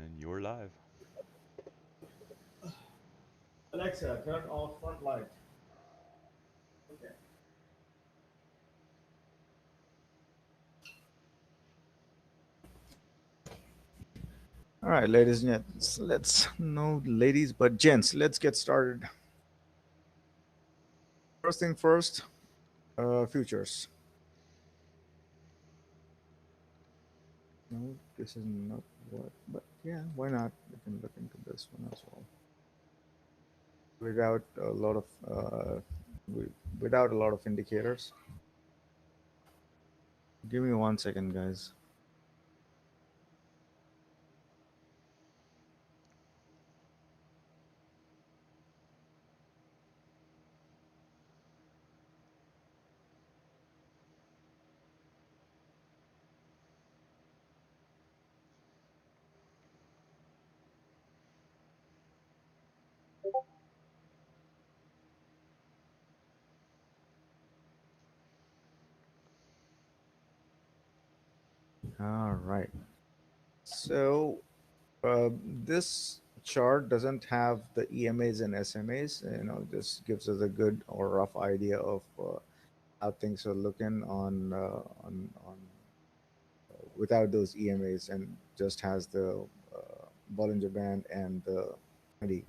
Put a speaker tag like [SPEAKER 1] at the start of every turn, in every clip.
[SPEAKER 1] And you're live.
[SPEAKER 2] Alexa, turn off front light. Okay. All right, ladies and gents, let's no ladies but gents. Let's get started. First thing first, futures. No, this is not what, but yeah, why not? We can look into this one as well without a lot of wi- without a lot of indicators. Give me 1 second, guys. All right. So this chart doesn't have the EMAs and SMAs. This gives us a good or rough idea of how things are looking on without those EMAs, and just has the Bollinger Band and the 20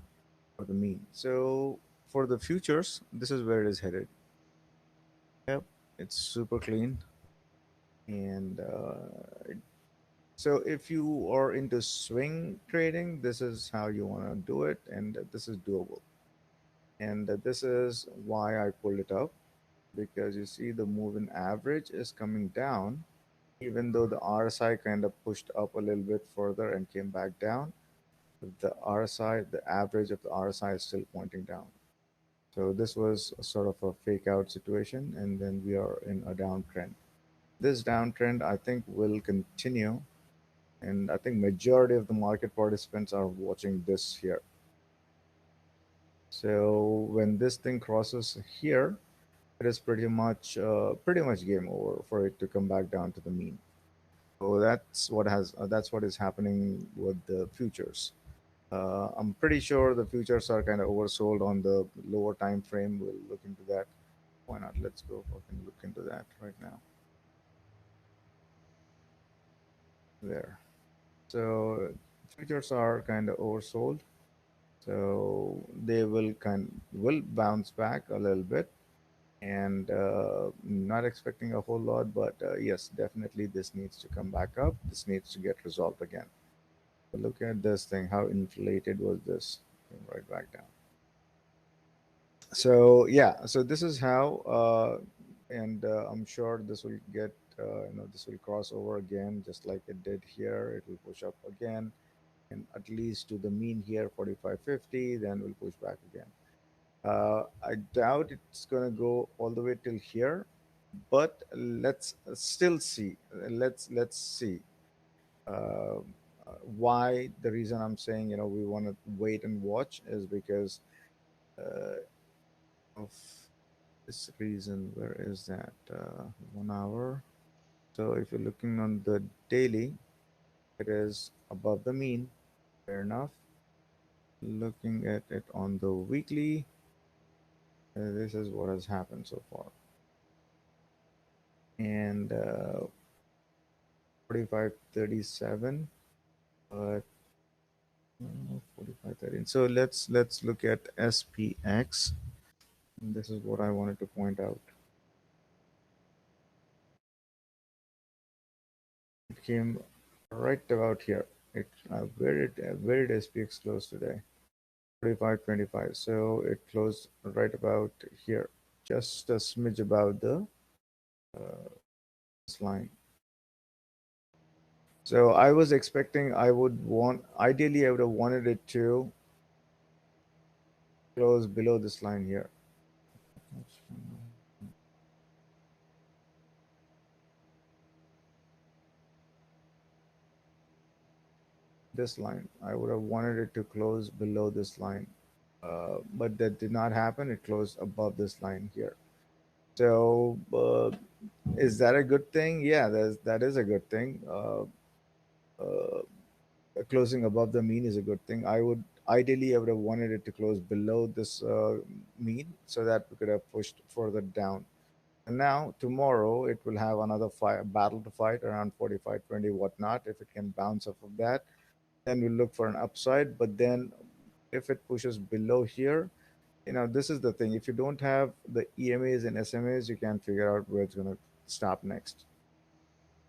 [SPEAKER 2] for the mean. So for the futures, this is where it is headed. Yep, it's super clean. And so if you are into swing trading, this is how you want to do it, and this is doable. And this is why I pulled it up, because you see the moving average is coming down, even though the RSI kind of pushed up a little bit further and came back down. The RSI, the average of the RSI is still pointing down. So this was a sort of a fake out situation, and then we are in a downtrend. This downtrend, I think, will continue, and I think majority of the market participants are watching this here. So when this thing crosses here, it is pretty much game over for it to come back down to the mean. So that's what is happening with the futures. I'm pretty sure the futures are kind of oversold on the lower time frame. We'll look into that. Why not? Let's go and look into that right now. There. So futures are kind of oversold. So they will bounce back a little bit, and not expecting a whole lot, but yes, definitely this needs to come back up. This needs to get resolved again. But look at this thing. How inflated was this? Came right back down. So yeah, so this is how, and I'm sure this will get, this will cross over again, just like it did here. It will push up again, and at least to the mean here, 45.50. Then we'll push back again. I doubt it's gonna go all the way till here, but let's still see. Let's see. Uh, why the reason I'm saying we want to wait and watch is because uh, of this reason. Where is that? 1 hour. So if you're looking on the daily, it is above the mean. Fair enough. Looking at it on the weekly, this is what has happened so far. And 45.37, but 45.13. So let's look at SPX. And this is what I wanted to point out. It came right about here. Where did SPX close today? 45.25. So it closed right about here, just a smidge above the this line. So I was expecting ideally I would have wanted it to close below this line here. This line. I would have wanted it to close below this line, but that did not happen. It closed above this line here. So, is that a good thing? Yeah, that is a good thing. closing above the mean is a good thing. I would have wanted it to close below this mean so that we could have pushed further down. And now tomorrow it will have another battle to fight around 45.20 whatnot. If it can bounce off of that, then we'll look for an upside. But then if it pushes below here, this is the thing. If you don't have the EMAs and SMAs, you can't figure out where it's going to stop next.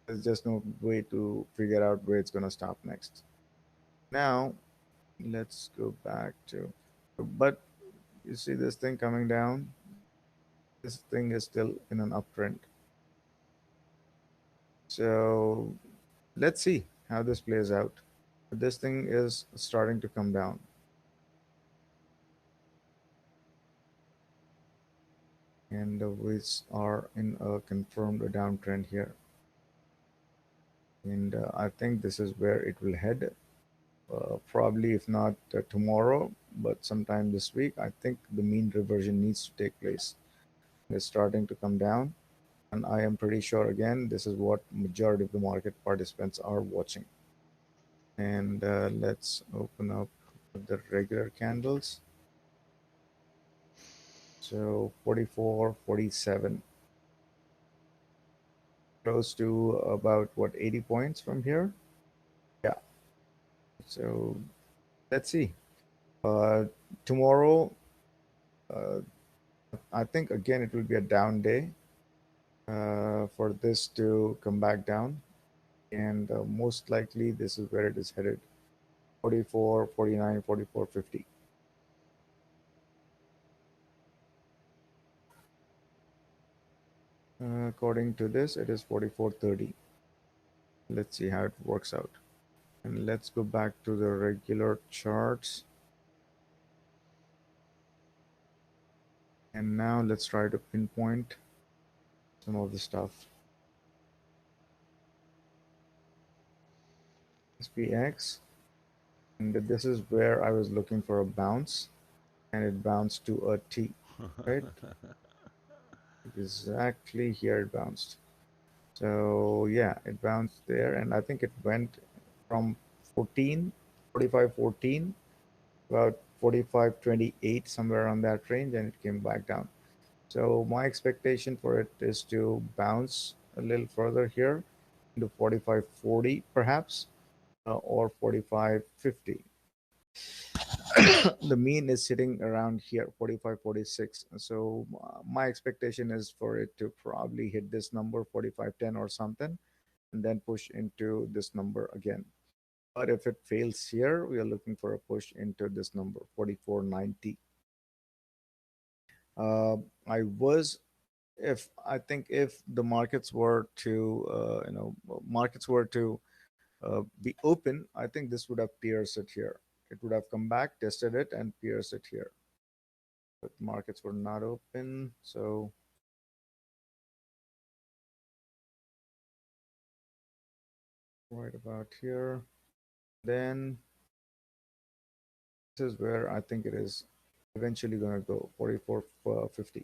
[SPEAKER 2] There's just no way to figure out where it's going to stop next. Now, let's go back to, but you see this thing coming down. This thing is still in an uptrend. So let's see how this plays out. This thing is starting to come down, and we are in a confirmed downtrend here. And I think this is where it will head. Probably, if not tomorrow, but sometime this week. I think the mean reversion needs to take place. It's starting to come down, and I am pretty sure again this is what majority of the market participants are watching. And let's open up the regular candles. So 44, 47, close to about what, 80 points from here. Yeah. So let's see. Uh, Tomorrow, uh, I think again it will be a down day for this to come back down. And most likely this is where it is headed, 44, 49, 44, 50. According to this, it is 44.30. Let's see how it works out. And let's go back to the regular charts. And now let's try to pinpoint some of the stuff. SPX, and this is where I was looking for a bounce, and it bounced to a T, right? Exactly here it bounced. So yeah, it bounced there, and I think it went from 14, 45, 14, about 45.28, somewhere around that range, and it came back down. So my expectation for it is to bounce a little further here into 45.40 perhaps, or 45.50. The mean is sitting around here, 45.46. So my expectation is for it to probably hit this number, 45.10 or something, and then push into this number again. But if it fails here, we are looking for a push into this number, 44.90. Uh, I was, if I think if the markets were to, markets were to be open, I think this would have pierced it here. It would have come back, tested it, and pierced it here. But markets were not open, so right about here. Then this is where I think it is eventually going to go, 44.50.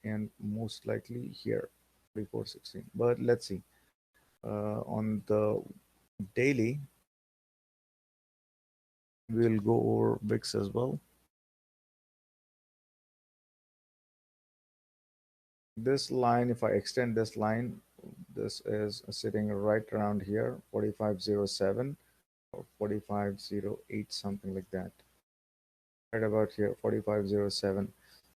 [SPEAKER 2] And most likely here, 44.16. But let's see. On the daily, we'll go over VIX as well. This line, if I extend this line, this is sitting right around here, 45.07 or 45.08, something like that. Right about here, 45.07.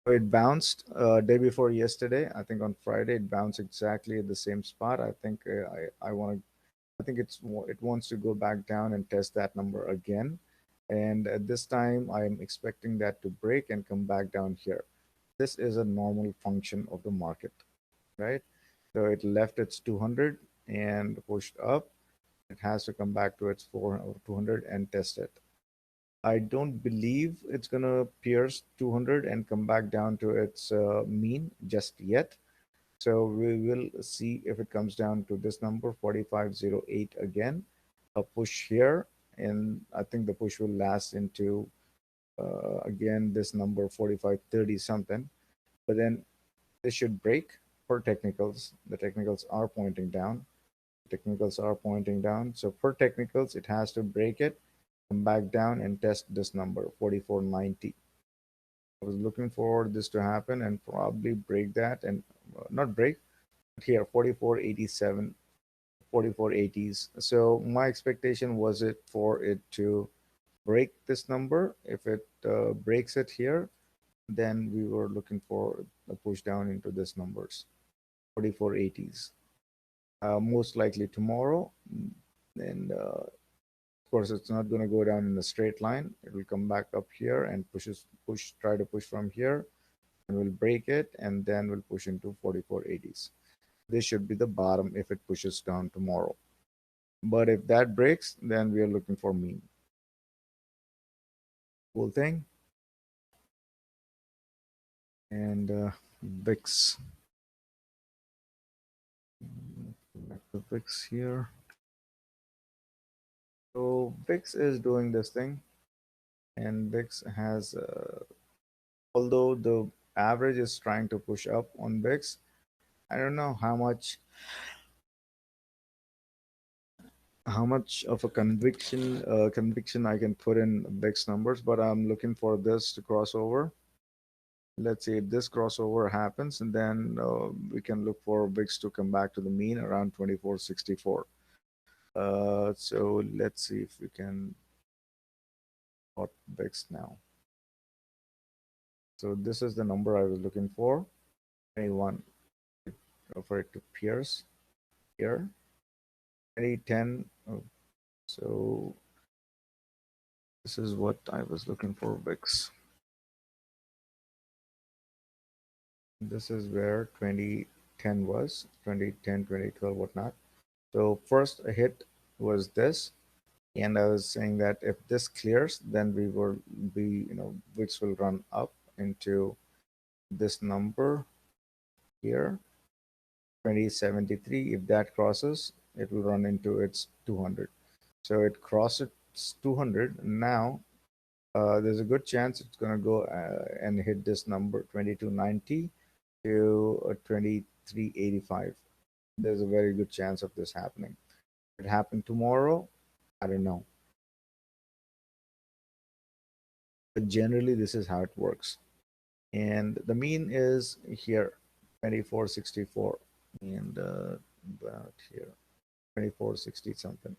[SPEAKER 2] So it bounced day before yesterday. I think on Friday it bounced exactly at the same spot. I think I want to. I think it wants to go back down and test that number again. And at this time, I'm expecting that to break and come back down here. This is a normal function of the market, right? So it left its 200 and pushed up. It has to come back to its 400 or 200 and test it. I don't believe it's going to pierce 200 and come back down to its mean just yet. So we will see if it comes down to this number, 45.08 again, a push here. And I think the push will last into, again, this number, 45.30 something. But then this should break for technicals. The technicals are pointing down. Technicals are pointing down. So for technicals, it has to break it, come back down and test this number 4490. I was looking for this to happen and probably break that and not break, but here 4487, 4480s. So my expectation was it for it to break this number. If it breaks it here, then we were looking for a push down into this numbers, 4480s. Most likely tomorrow. And of course, it's not going to go down in a straight line. It will come back up here and try to push from here, and we'll break it, and then we'll push into 4480s. This should be the bottom if it pushes down tomorrow. But if that breaks, then we are looking for mean. Cool thing. And VIX. Back to VIX here. So VIX is doing this thing, and VIX has, although the average is trying to push up on VIX, I don't know how much of a conviction I can put in VIX numbers, but I'm looking for this to cross over. Let's see if this crossover happens, and then we can look for VIX to come back to the mean around 2464. So let's see if we can plot VIX now. So this is the number I was looking for, 21, for it to pierce here, 2010. So this is what I was looking for, VIX. This is where 2010 was, 2010, 2012, whatnot. So first hit was this, and I was saying that if this clears, then we will be, VIX will run up into this number here, 2073. If that crosses, it will run into its 200. So it crosses 200. Now there's a good chance it's going to go and hit this number 2290 to 2385. There's a very good chance of this happening. If it happened tomorrow, I don't know. But generally, this is how it works. And the mean is here, 2464, and about here, 2460 something.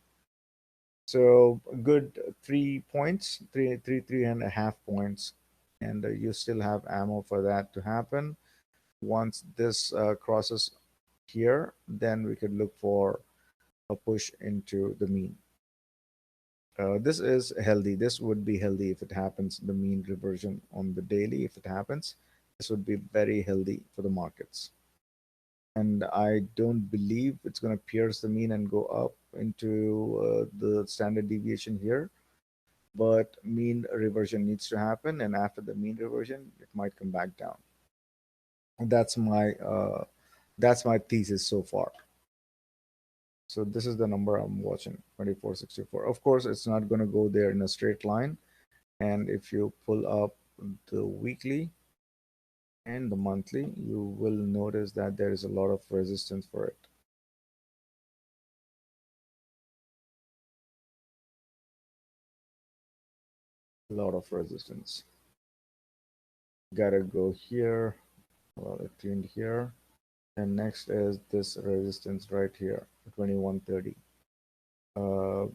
[SPEAKER 2] So a good 3 points, three and a half points, and you still have ammo for that to happen. Once this crosses here, then we could look for a push into the mean. This is healthy. This would be healthy if it happens. The mean reversion on the daily, if it happens, this would be very healthy for the markets. And I don't believe it's going to pierce the mean and go up into the standard deviation here. But mean reversion needs to happen, and after the mean reversion, it might come back down. That's my that's my thesis so far. So this is the number I'm watching, 2464. Of course, it's not going to go there in a straight line. And if you pull up the weekly and the monthly, you will notice that there is a lot of resistance for it. A lot of resistance. Gotta go here. Well, it cleaned here. And next is this resistance right here, 2130. Uh,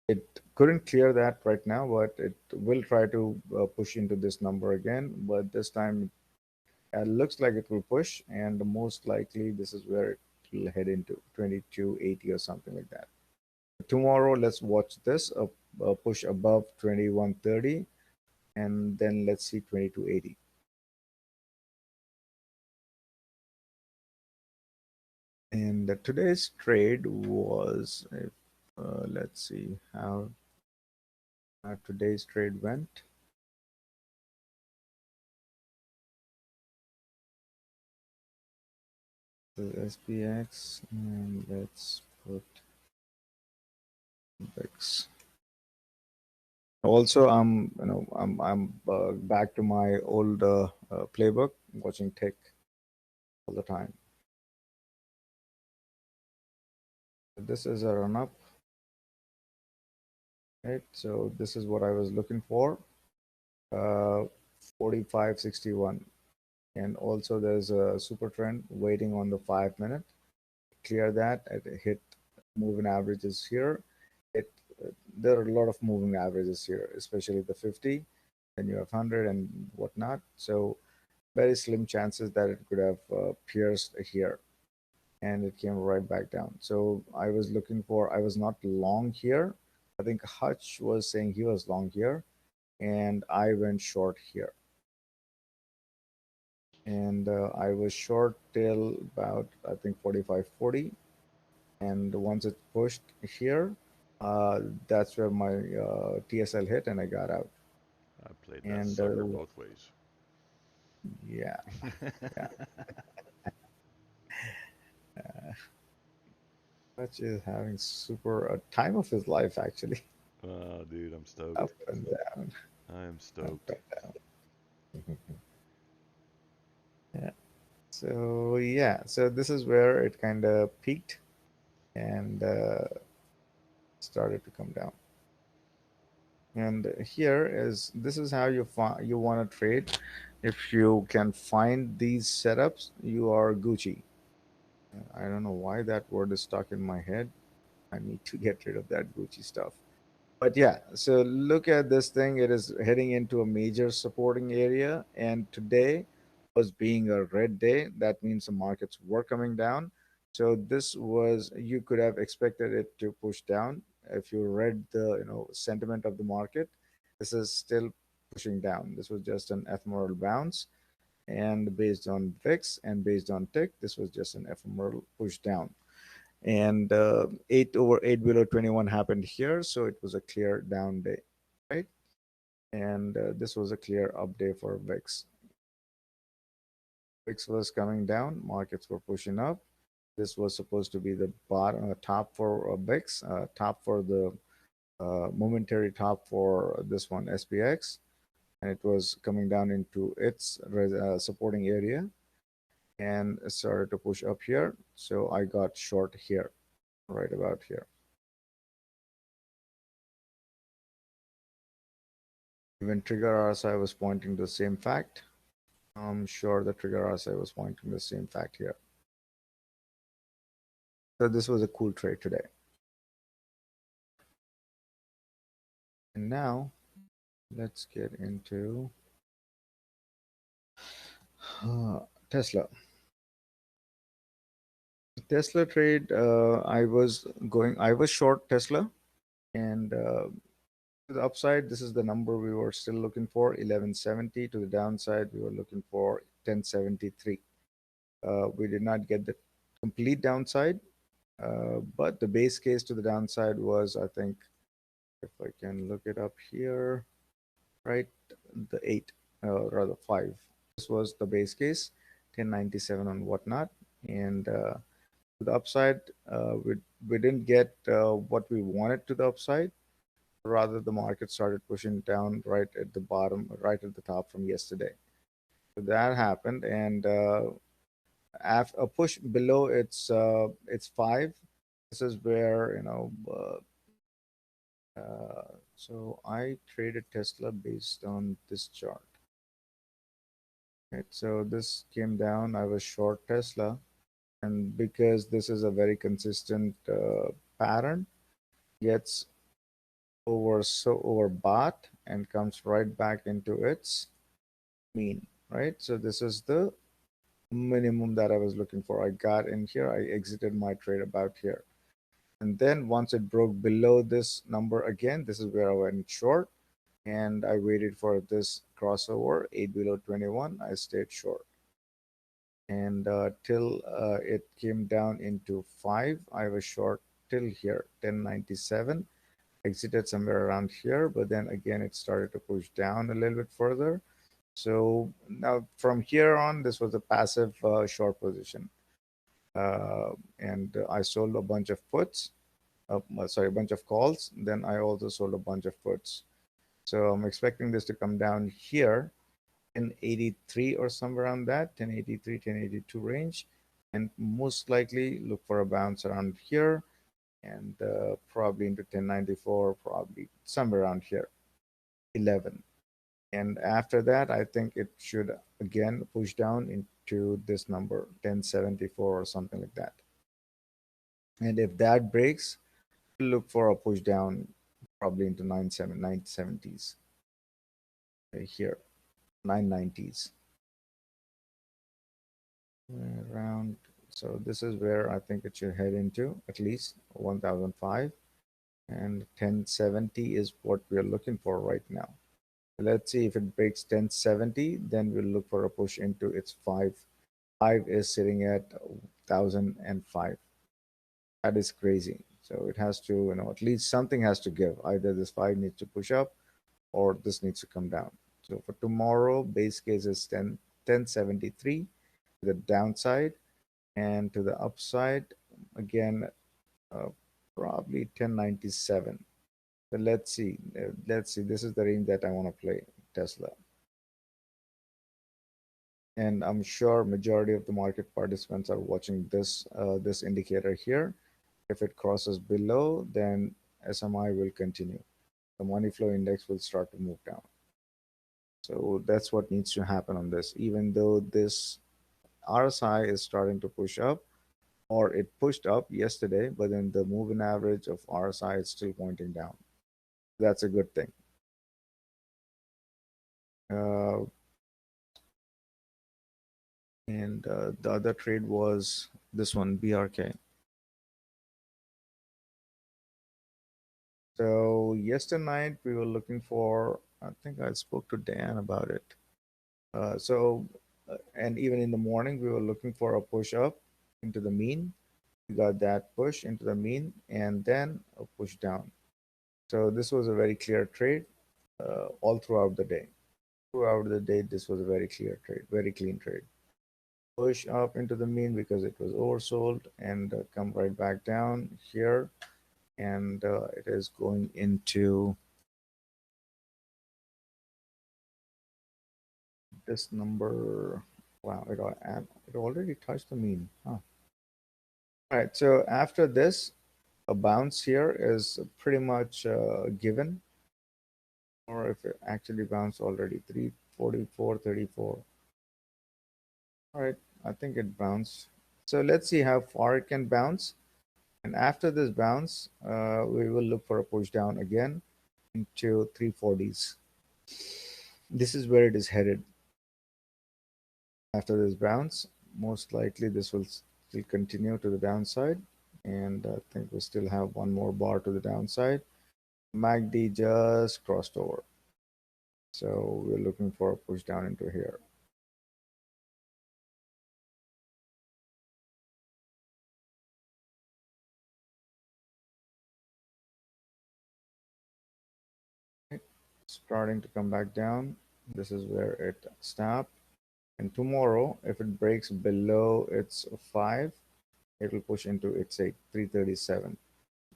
[SPEAKER 2] it couldn't clear that right now, but it will try to push into this number again. But this time it looks like it will push, and most likely this is where it will head into 2280 or something like that. Tomorrow, let's watch this push above 2130, and then let's see 2280. And today's trade was, if, let's see how today's trade went. The SPX, and let's put VIX. Also, I'm back to my old playbook, watching tech all the time. This is a run up, right? So this is what I was looking for. Uh, 45.61. And also there's a super trend waiting on the 5 minute. Clear that. It hit moving averages here. It There are a lot of moving averages here, especially the 50. Then you have 100 and whatnot. So very slim chances that it could have pierced here, and it came right back down. So I was not long here. I think Hutch was saying he was long here, and I went short here. And I was short till about, I think, 45.40. And once it pushed here, uh, that's where my TSL hit and I got out.
[SPEAKER 1] I played that
[SPEAKER 2] And
[SPEAKER 1] sucker both ways.
[SPEAKER 2] yeah, yeah, Hutch is having super a time of his life actually.
[SPEAKER 1] Oh, dude, I'm
[SPEAKER 2] Up
[SPEAKER 1] stoked.
[SPEAKER 2] and down,
[SPEAKER 1] I am
[SPEAKER 2] up
[SPEAKER 1] stoked.
[SPEAKER 2] and down. Yeah. So yeah, so this is where it kind of peaked and started to come down. And here is this is how you want to trade. If you can find these setups, you are Gucci. I don't know why that word is stuck in my head. I need to get rid of that Gucci stuff. But yeah, so look at this thing. It is heading into a major supporting area, and today was being a red day. That means the markets were coming down. So this was you could have expected it to push down if you read the sentiment of the market. This is still pushing down. This was just an ephemeral bounce, and based on VIX and based on tick, this was just an ephemeral push down. And 8 over 8 below 21 happened here, so it was a clear down day, right? And this was a clear up day for VIX. VIX was coming down, markets were pushing up. This was supposed to be the bottom, top for VIX, top for the momentary top for this one SPX, and it was coming down into its supporting area and started to push up here. So I got short here, right about here. Even trigger RSI was pointing to the same fact. I'm sure the trigger RSI was pointing to the same fact here. So this was a cool trade today. And now let's get into Tesla. Tesla trade. I was short Tesla, and to the upside, this is the number we were still looking for, 1170. To the downside, we were looking for 1073. We did not get the complete downside, but the base case to the downside was, I think, if I can look it up here, right, the eight, rather five. This was the base case, 1097 and whatnot. And to the upside, we didn't get what we wanted to the upside. Rather, the market started pushing down right at the bottom, right at the top from yesterday. So that happened, and a push below it's five. This is where so I traded Tesla based on this chart. Right, so this came down. I was short Tesla, and because this is a very consistent pattern, gets overbought and comes right back into its mean. Right, so this is the minimum that I was looking for. I got in here. I exited my trade about here. And then once it broke below this number again, this is where I went short. And I waited for this crossover, 8 below 21. I stayed short. And till it came down into 5, I was short till here, 1097. Exited somewhere around here, but then again, it started to push down a little bit further. So now from here on, this was a passive short position. And I sold a bunch of puts, a bunch of calls. Then I also sold a bunch of puts. So I'm expecting this to come down here, 1083 or somewhere around that, 1083, 1082 range, and most likely look for a bounce around here. and probably into 1094, probably somewhere around here, 11. And after that, I think it should again push down into this number, 1074 or something like that. And if that breaks, we'll look for a push down probably into 970s right here, 990s around. So this is where I think it should head into at least 1005, and 1070 is what we're looking for right now. Let's see if it breaks 1070, then we'll look for a push into its 5. 5 is sitting at 1005. That is crazy. So it has to, at least something has to give. Either this 5 needs to push up or this needs to come down. So for tomorrow, base case is 1073 to the downside, and to the upside, again, uh, probably 1097. So let's see. Let's see. This is the range that I want to play Tesla. And I'm sure majority of the market participants are watching this indicator here. If it crosses below, then SMI will continue. The money flow index will start to move down. So that's what needs to happen on this. Even though this RSI is starting to push up, or it pushed up yesterday, but then the moving average of RSI is still pointing down. That's a good thing. Uh, and the other trade was this one, BRK. So yesterday night we were looking for. I think I spoke to Dan about it. And even in the morning we were looking for a push up into the mean. We got that push into the mean and then a push down. So this was a very clear trade all throughout the day. Throughout the day, this was a very clear trade, very clean trade. Push up into the mean because it was oversold, and come right back down here, and it is going into this number. Wow, it already touched the mean. Huh. All right, so after this, a bounce here is pretty much given, or if it actually bounced already, 344.34. All right, I think it bounced. So let's see how far it can bounce. And after this bounce, we will look for a push down again into 340s. This is where it is headed. After this bounce, most likely this will still continue to the downside. And I think we still have one more bar to the downside. MACD just crossed over. So we're looking for a push down into here. Starting to come back down. This is where it stopped. And tomorrow, if it breaks below its 5, it will push into its 337.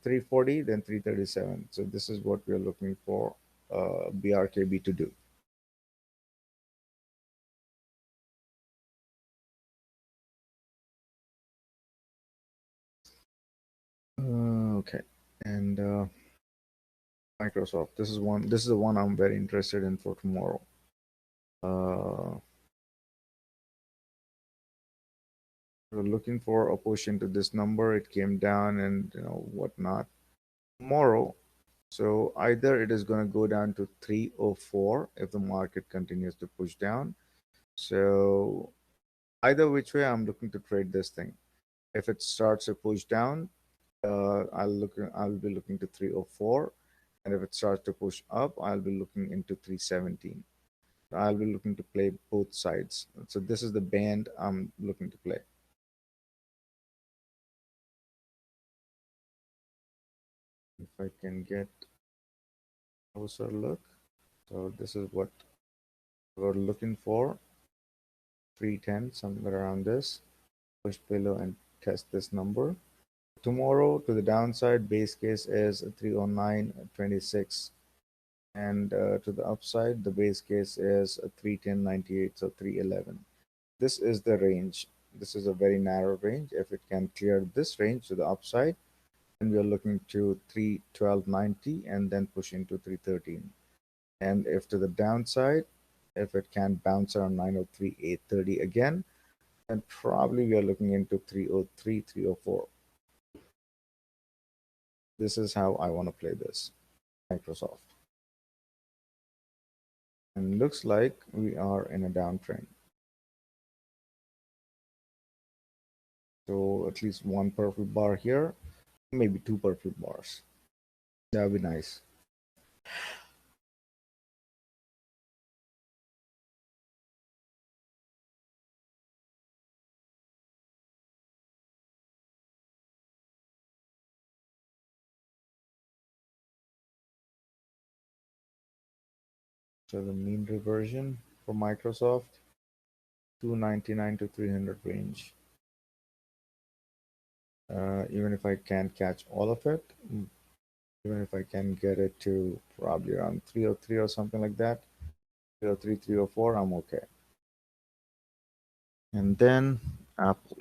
[SPEAKER 2] 340, then 337. So this is what we are looking for BRKB to do. Okay, and Microsoft. This is one. This is the one I'm very interested in for tomorrow. Uh, we're looking for a push into this number. It came down and whatnot. Tomorrow, so either it is going to go down to 304 if the market continues to push down. So either which way, I'm looking to trade this thing. If it starts to push down, I'll be looking to 304, and if it starts to push up, I'll be looking into 317. I'll be looking to play both sides. So this is the band I'm looking to play. If I can get a closer look, so this is what we're looking for. 310, somewhere around this. Push below and test this number. Tomorrow to the downside, base case is 309.26. And to the upside, the base case is 310.98, so 311. This is the range. This is a very narrow range. If it can clear this range to the upside, and we are looking to 312.90 and then push into 313. And if to the downside, if it can bounce around 903.830 again, then probably we are looking into 303, 304. This is how I want to play this Microsoft. And looks like we are in a downtrend. So at least one purple bar here, maybe two purple bars. That would be nice. So the mean reversion for Microsoft, 299 to 300 range. Even if I can't catch all of it, even if I can get it to probably around 303 or something like that, 303, 304, I'm okay. And then Apple.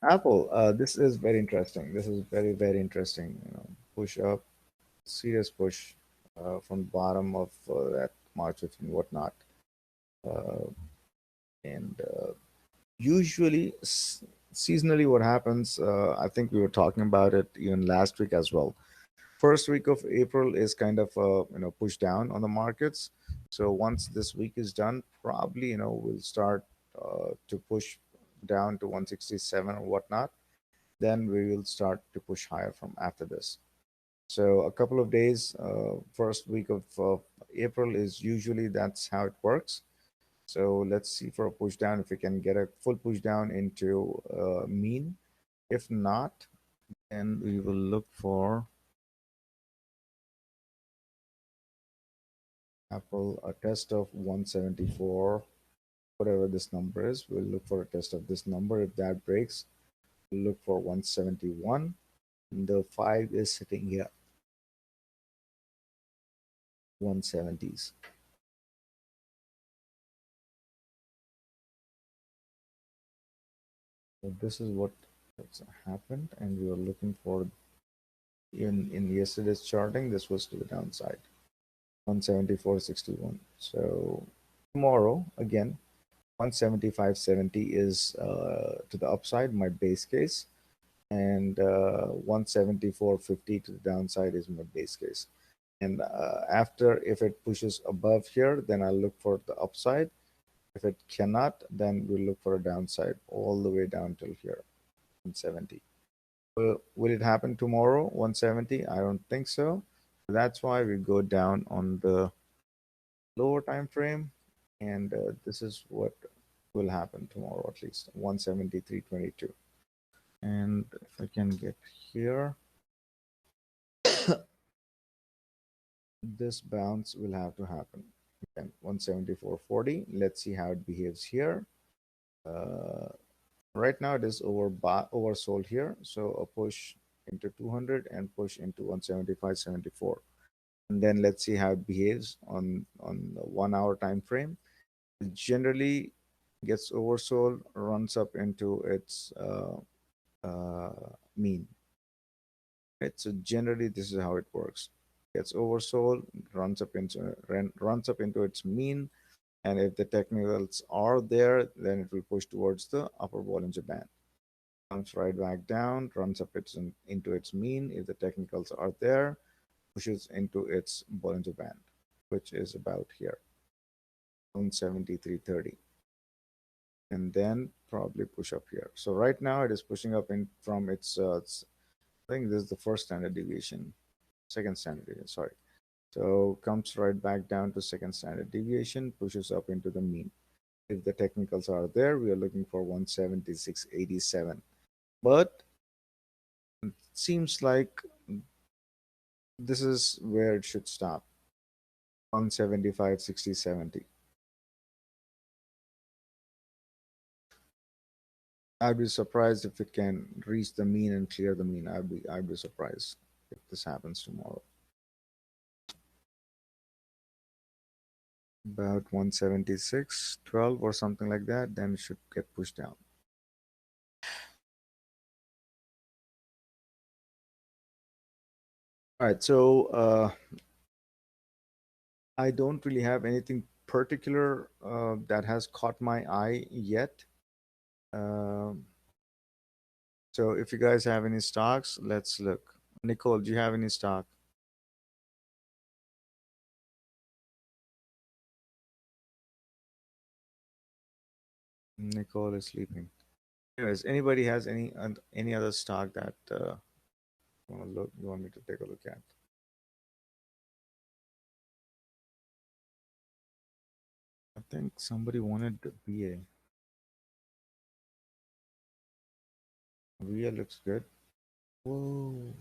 [SPEAKER 2] Apple, this is very interesting. This is very, very interesting. Push up, serious push from bottom of that March 15, whatnot. Uh, and usually, seasonally, what happens, I think we were talking about it even last week as well. First week of April is kind of push down on the markets. So once this week is done, probably we'll start to push down to 167 or whatnot. Then we will start to push higher from after this. So a couple of days, first week of April is usually that's how it works. So let's see for a push down if we can get a full push down into mean. If not, then we will look for Apple a test of 174, whatever this number is. We'll look for a test of this number. If that breaks, we'll look for 171. The 5 is sitting here, 170s. So this is what has happened, and we were looking for in yesterday's charting. This was to the downside, 174.61. So tomorrow again, 175.70 is to the upside, my base case, and 174.50 to the downside is my base case. And after, if it pushes above here, then I'll look for the upside. If it cannot, then we'll look for a downside all the way down till here, 170. Will it happen tomorrow, 170? I don't think so. That's why we go down on the lower time frame, and this is what will happen tomorrow, at least 173.22. And if I can get here, this bounce will have to happen. Again, 174.40. Let's see how it behaves here. Uh, right now it is oversold here, so a push into 200 and push into 175.74. And then let's see how it behaves on the 1 hour time frame. It generally gets oversold, runs up into its mean. Right? So generally, this is how it works. Gets oversold, runs up into its mean, and if the technicals are there, then it will push towards the upper Bollinger Band. Comes right back down, runs up into its mean. If the technicals are there, pushes into its Bollinger Band, which is about here, 173.30, and then probably push up here. So right now it is pushing up in from I think this is the first standard deviation, second standard deviation, sorry. So comes right back down to second standard deviation, pushes up into the mean. If the technicals are there, we are looking for 176.87. But it seems like this is where it should stop, 175.60, 70. I'd be surprised if it can reach the mean and clear the mean. I'd be surprised if this happens tomorrow. About 176.12 or something like that, then it should get pushed down. All right, so I don't really have anything particular that has caught my eye yet. Um, so if you guys have any stocks, let's look. Nicole, do you have any stock? Nicole is sleeping. Anyways, anybody has any other stock that you want me to take a look at? I think somebody wanted the VA. VA looks good. Whoa.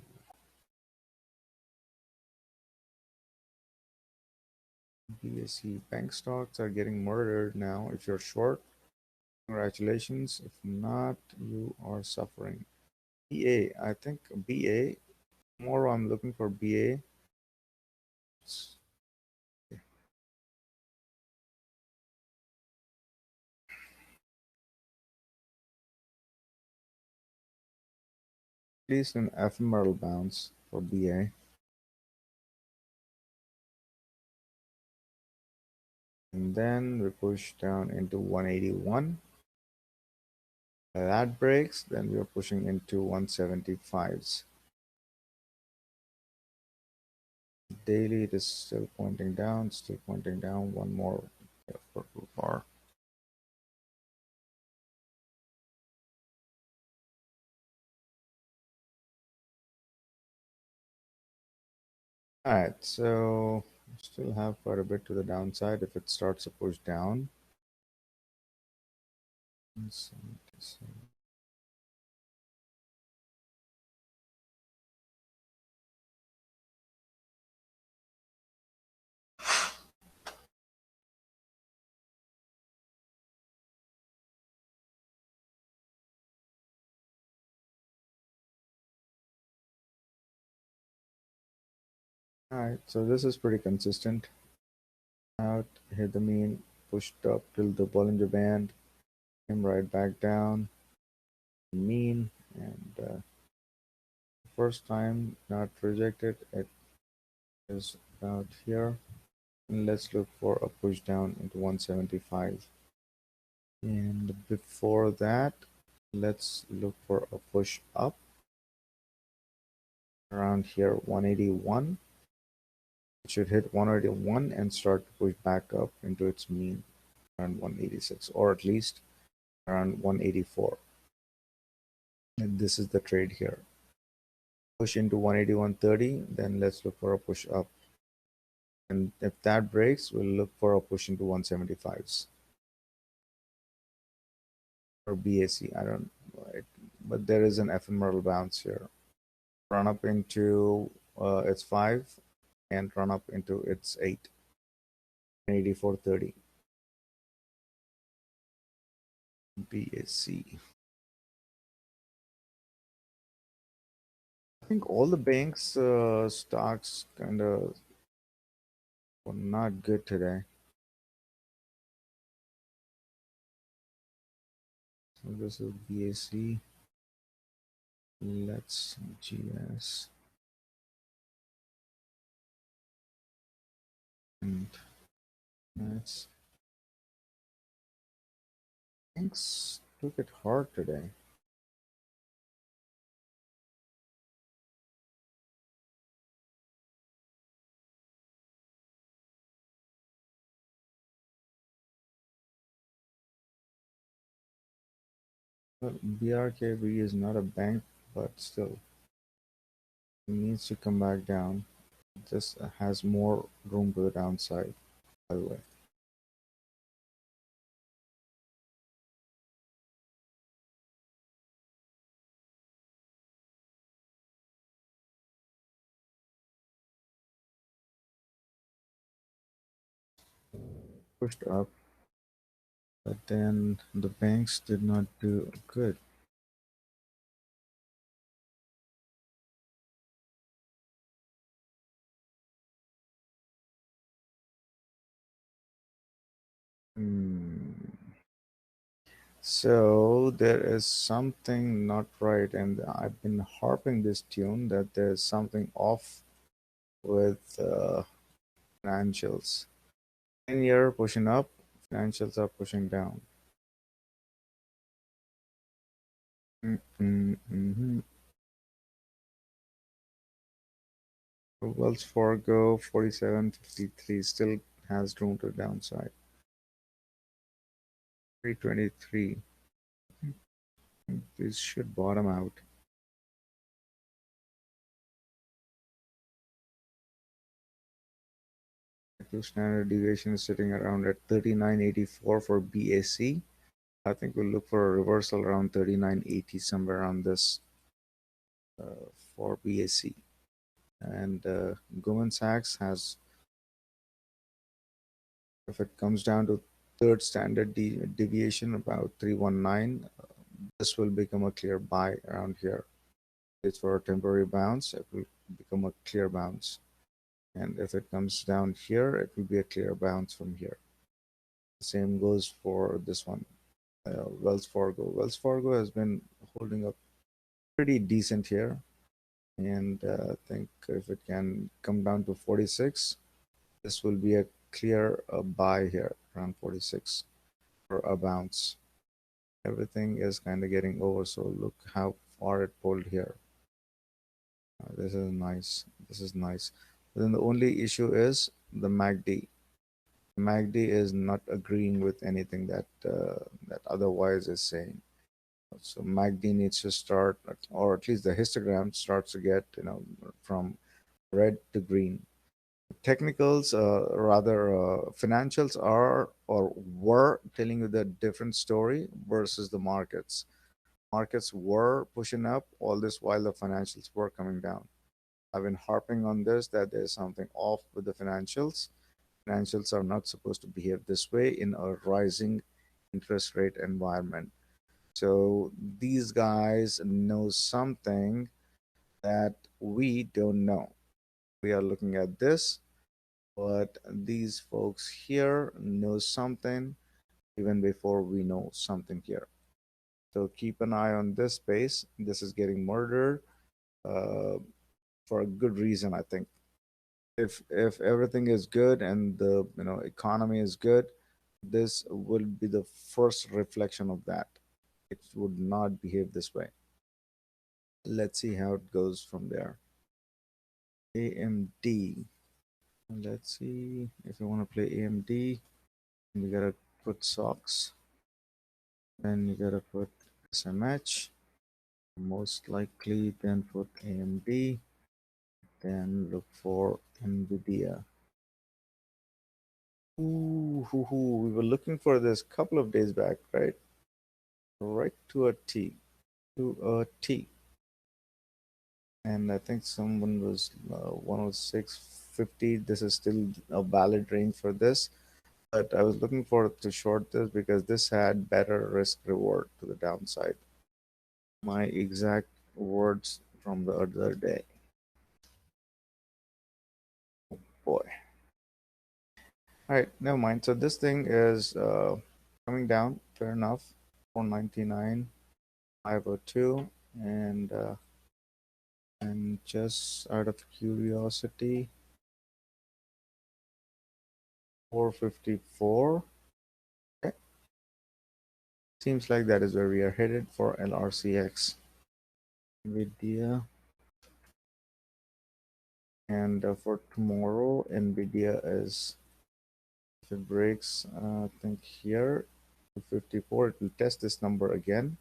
[SPEAKER 2] BSE bank stocks are getting murdered now. If you're short, congratulations. If not, you are suffering. BA, I think BA. Tomorrow I'm looking for BA. At least an ephemeral bounce for BA. And then we push down into 181. That breaks, then we are pushing into 175s. Daily, it is still pointing down, still pointing down. One more purple bar. All right, so still have quite a bit to the downside if it starts to push down. 177. All right, so this is pretty consistent. Out, hit the mean, pushed up till the Bollinger Band, came right back down, mean, and first time not rejected. It is about here. And let's look for a push down into 175. And before that, let's look for a push up around here, 181. It should hit 181 and start to push back up into its mean around 186, or at least around 184. And this is the trade here. Push into 181.30, then let's look for a push up. And if that breaks, we'll look for a push into 175s or BAC. I don't know, but there is an ephemeral bounce here. Run up into its 5 and run up into its 8. 84.30. BAC. I think all the banks stocks kind of were not good today. So this is BAC. Let's GS and that's banks took it hard today. Well, BRKB is not a bank, but still, it needs to come back down. This has more room to the downside, by the way. Pushed up, but then the banks did not do good. Hmm. So there is something not right, and I've been harping this tune that there's something off with financials. 10-year pushing up, financials are pushing down. Mm-hmm. Wells Fargo 47.53 still has room to downside. 323. This should bottom out. The standard deviation is sitting around at 39.84 for BAC. I think we'll look for a reversal around 39.80, somewhere around this for BAC. And Goldman Sachs has, if it comes down to third standard deviation, about 319, this will become a clear buy around here. It's for a temporary bounce, it will become a clear bounce. And if it comes down here, it will be a clear bounce from here. The same goes for this one, Wells Fargo. Wells Fargo has been holding up pretty decent here. And I think if it can come down to 46, this will be a clear buy here around 46 for a bounce. Everything is kind of getting over, so look how far it pulled here. This is nice. This is nice. But then the only issue is the MACD. MACD is not agreeing with anything that that otherwise is saying. So MACD needs to start, or at least the histogram starts to get, from red to green. Technicals, rather, financials are or were telling you the different story versus the markets. Markets were pushing up all this while the financials were coming down. I've been harping on this that there's something off with the financials. Financials are not supposed to behave this way in a rising interest rate environment. So these guys know something that we don't know. We are looking at this, but these folks here know something even before we know something here. So keep an eye on this space. This is getting murdered uh, for a good reason, I think. If everything is good and the economy is good, this will be the first reflection of that. It would not behave this way. Let's see how it goes from there. AMD. Let's see if you want to play AMD. You gotta put socks. Then you gotta put SMH. Most likely, then put AMD. Then look for NVIDIA. Ooh, we were looking for this couple of days back, right? Right to a T. To a T. And I think someone was 106.50. This is still a valid range for this. But I was looking for to short this because this had better risk reward to the downside. My exact words from the other day. Boy. All right, never mind. So this thing is coming down. Fair enough. 499, 502, and just out of curiosity, 454. Okay. Seems like that is where we are headed for LRCX. NVIDIA. And for tomorrow, NVIDIA is, if it breaks, I think here, 254, it will test this number again.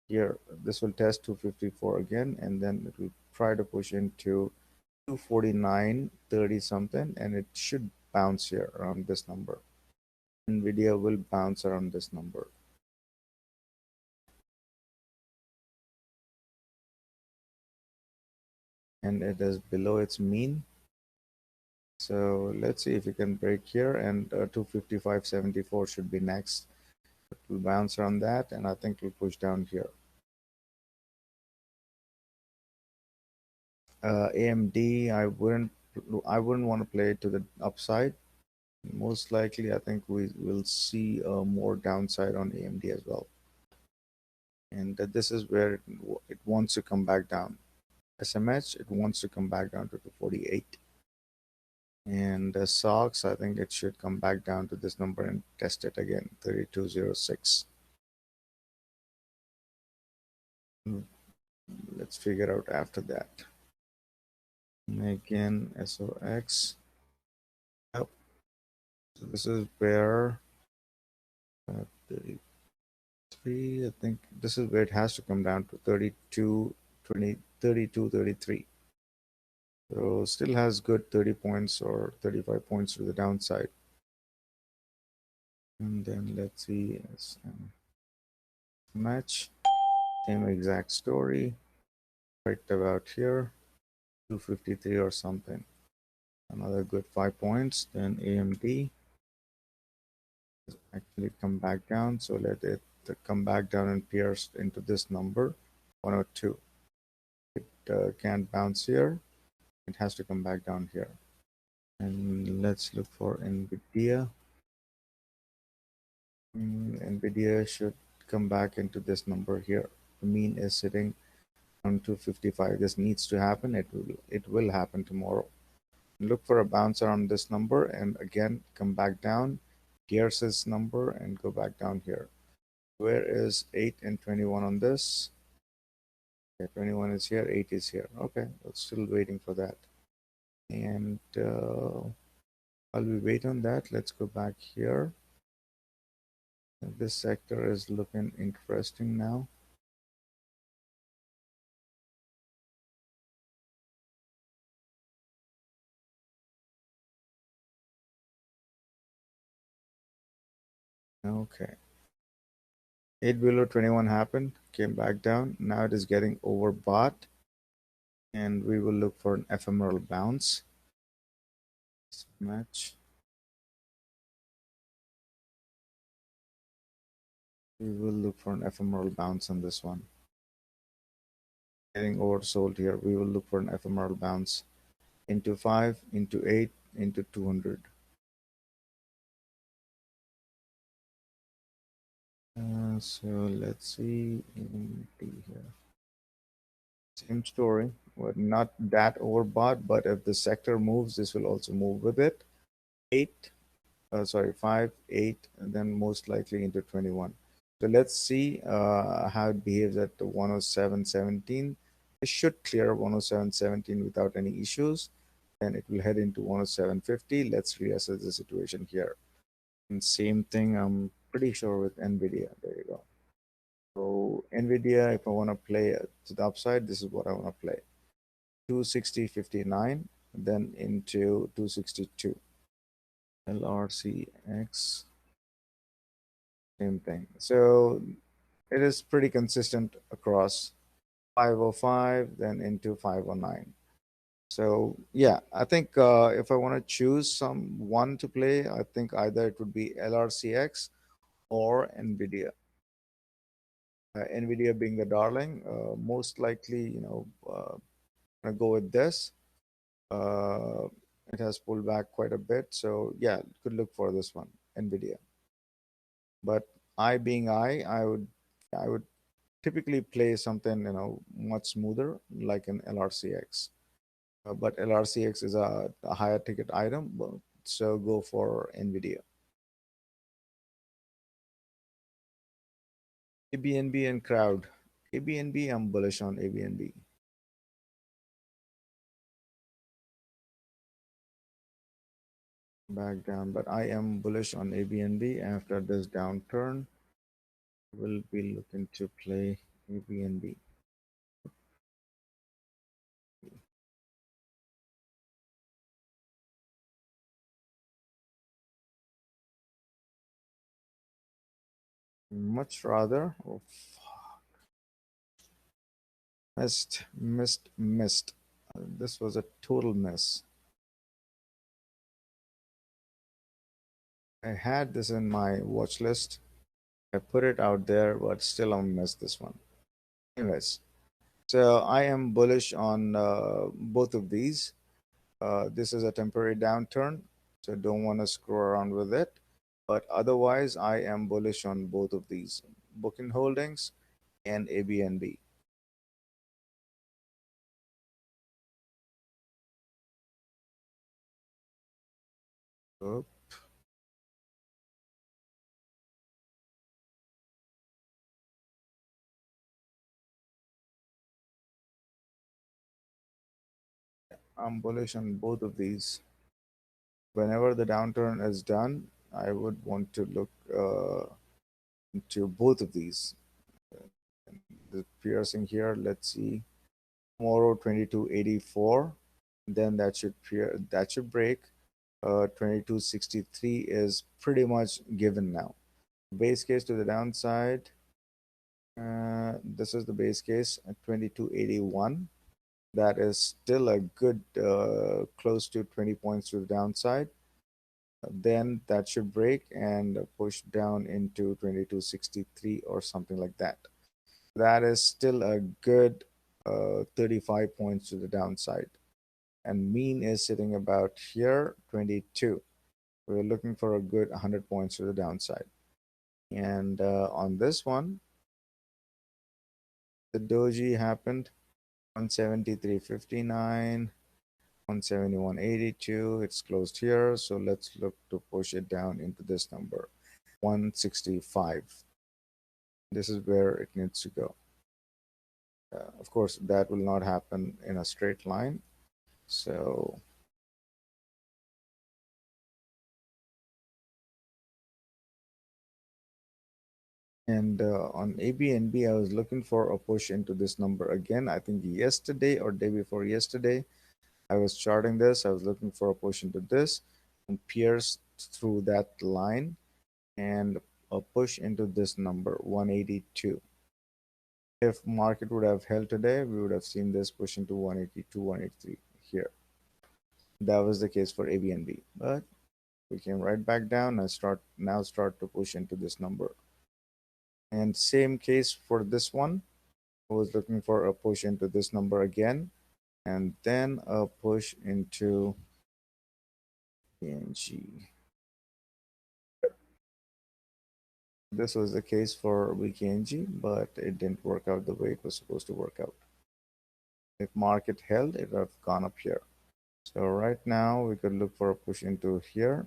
[SPEAKER 2] Here, this will test 254 again, and then it will try to push into 249.30 something, and it should bounce here around this number. NVIDIA will bounce around this number. And it is below its mean. So let's see if we can break here, and 255.74 should be next. It will bounce around that, and I think it will push down here. AMD, I wouldn't want to play it to the upside. Most likely, I think we will see more downside on AMD as well. And this is where it wants to come back down. SMH, it wants to come back down to 248. And the SOX, I think it should come back down to this number and test it again, 3206. Let's figure out after that. Again, SOX. Yep. So this is where 33, I think this is where it has to come down to 32, 20, 32, 33. So still has good 30 points or 35 points to the downside. And then let's see, match, same exact story, right about here, 253 or something. Another good 5 points. Then AMD actually come back down. So let it come back down and pierce into this number, 102. It can't bounce here. It has to come back down here. And let's look for NVIDIA. NVIDIA should come back into this number here. The mean is sitting on 255. This needs to happen. It will happen tomorrow. Look for a bounce around this number and again come back down, pierce this number and go back down here. Where is 8 and 21 on this? Okay, 21 is here, 8 is here. Okay, we're still waiting for that. And while we wait on that, let's go back here. This sector is looking interesting now. Okay. 8 below 21 happened, came back down. Now it is getting overbought. And we will look for an ephemeral bounce. Match. We will look for an ephemeral bounce on this one. Getting oversold here. We will look for an ephemeral bounce into 5, into 8, into 200. So let's see here. Same story. We're not that overbought, but if the sector moves, this will also move with it. 8, sorry, 5, 8, and then most likely into 21. So let's see how it behaves at the 107.17. It should clear 107.17 without any issues. Then it will head into 107.50. Let's reassess the situation here. And same thing, I'm pretty sure with NVIDIA. There you go. So NVIDIA, if I want to play to the upside, this is what I want to play. 260.59, then into 262. LRCX, same thing. So it is pretty consistent across 505, then into 509. So yeah, I think if I want to choose some one to play, I think either it would be LRCX or NVIDIA. NVIDIA being the darling, most likely, gonna go with this. Uh, it has pulled back quite a bit, so yeah, could look for this one, NVIDIA. But I being I would typically play something much smoother like an LRCX. But LRCX is a higher ticket item, so go for NVIDIA. ABNB and crowd. ABNB, I'm bullish on ABNB. Back down, but I am bullish on ABNB after this downturn. We'll be looking to play ABNB. Much rather. Oh, missed. This was a total miss. I had this in my watch list. I put it out there, but still I missed this one. Anyways, so I am bullish on both of these. This is a temporary downturn, so don't want to screw around with it. But otherwise, I am bullish on both of these, Booking Holdings and ABNB. Oop. I'm bullish on both of these. Whenever the downturn is done, I would want to look into both of these. The piercing here, let's see. Tomorrow 2284, then that should break. 2263 is pretty much given now. Base case to the downside, this is the base case at 2281. That is still a good close to 20 points to the downside. Then that should break and push down into 2263 or something like that. That is still a good 35 points to the downside. And mean is sitting about here, 22. We're looking for a good 100 points to the downside. And on this one, the doji happened 173.59, 171.82. It's closed here. So let's look to push it down into this number, 165. This is where it needs to go. Of course, that will not happen in a straight line. So and on ABNB, I was looking for a push into this number again. I think yesterday or day before yesterday, I was charting this. I was looking for a push into this and pierce through that line and a push into this number 182. If market would have held today, we would have seen this push into 182, 183 here. That was the case for ABNB, but we came right back down and start to push into this number. And same case for this one. I was looking for a push into this number again, and then a push into PNG. This was the case for WKNG, but it didn't work out the way it was supposed to work out. If market held, it would have gone up here. So right now we could look for a push into here.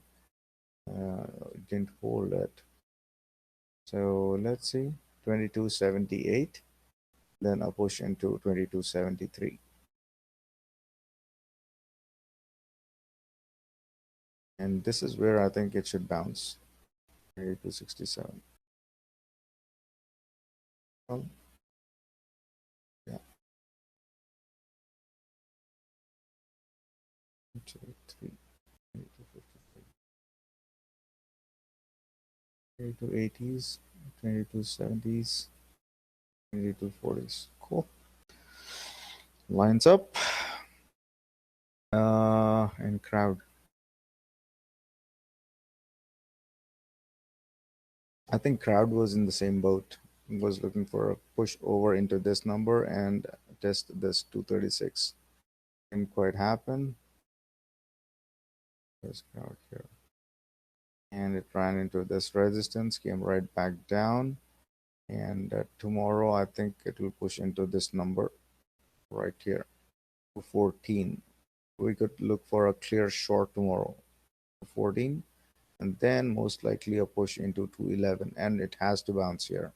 [SPEAKER 2] It didn't hold it. So let's see, 2278, then a push into 2273. And this is where I think it should bounce, 2267. Well, yeah, 2, 3, 2280s, 2270s, 2240s. Cool. Lines up. And crowd. I think crowd was in the same boat. Was looking for a push over into this number and test this 236. Didn't quite happen. There's crowd here. And it ran into this resistance, came right back down. And tomorrow, I think it will push into this number right here, 214. We could look for a clear short tomorrow, 214, and then most likely a push into 211, and it has to bounce here.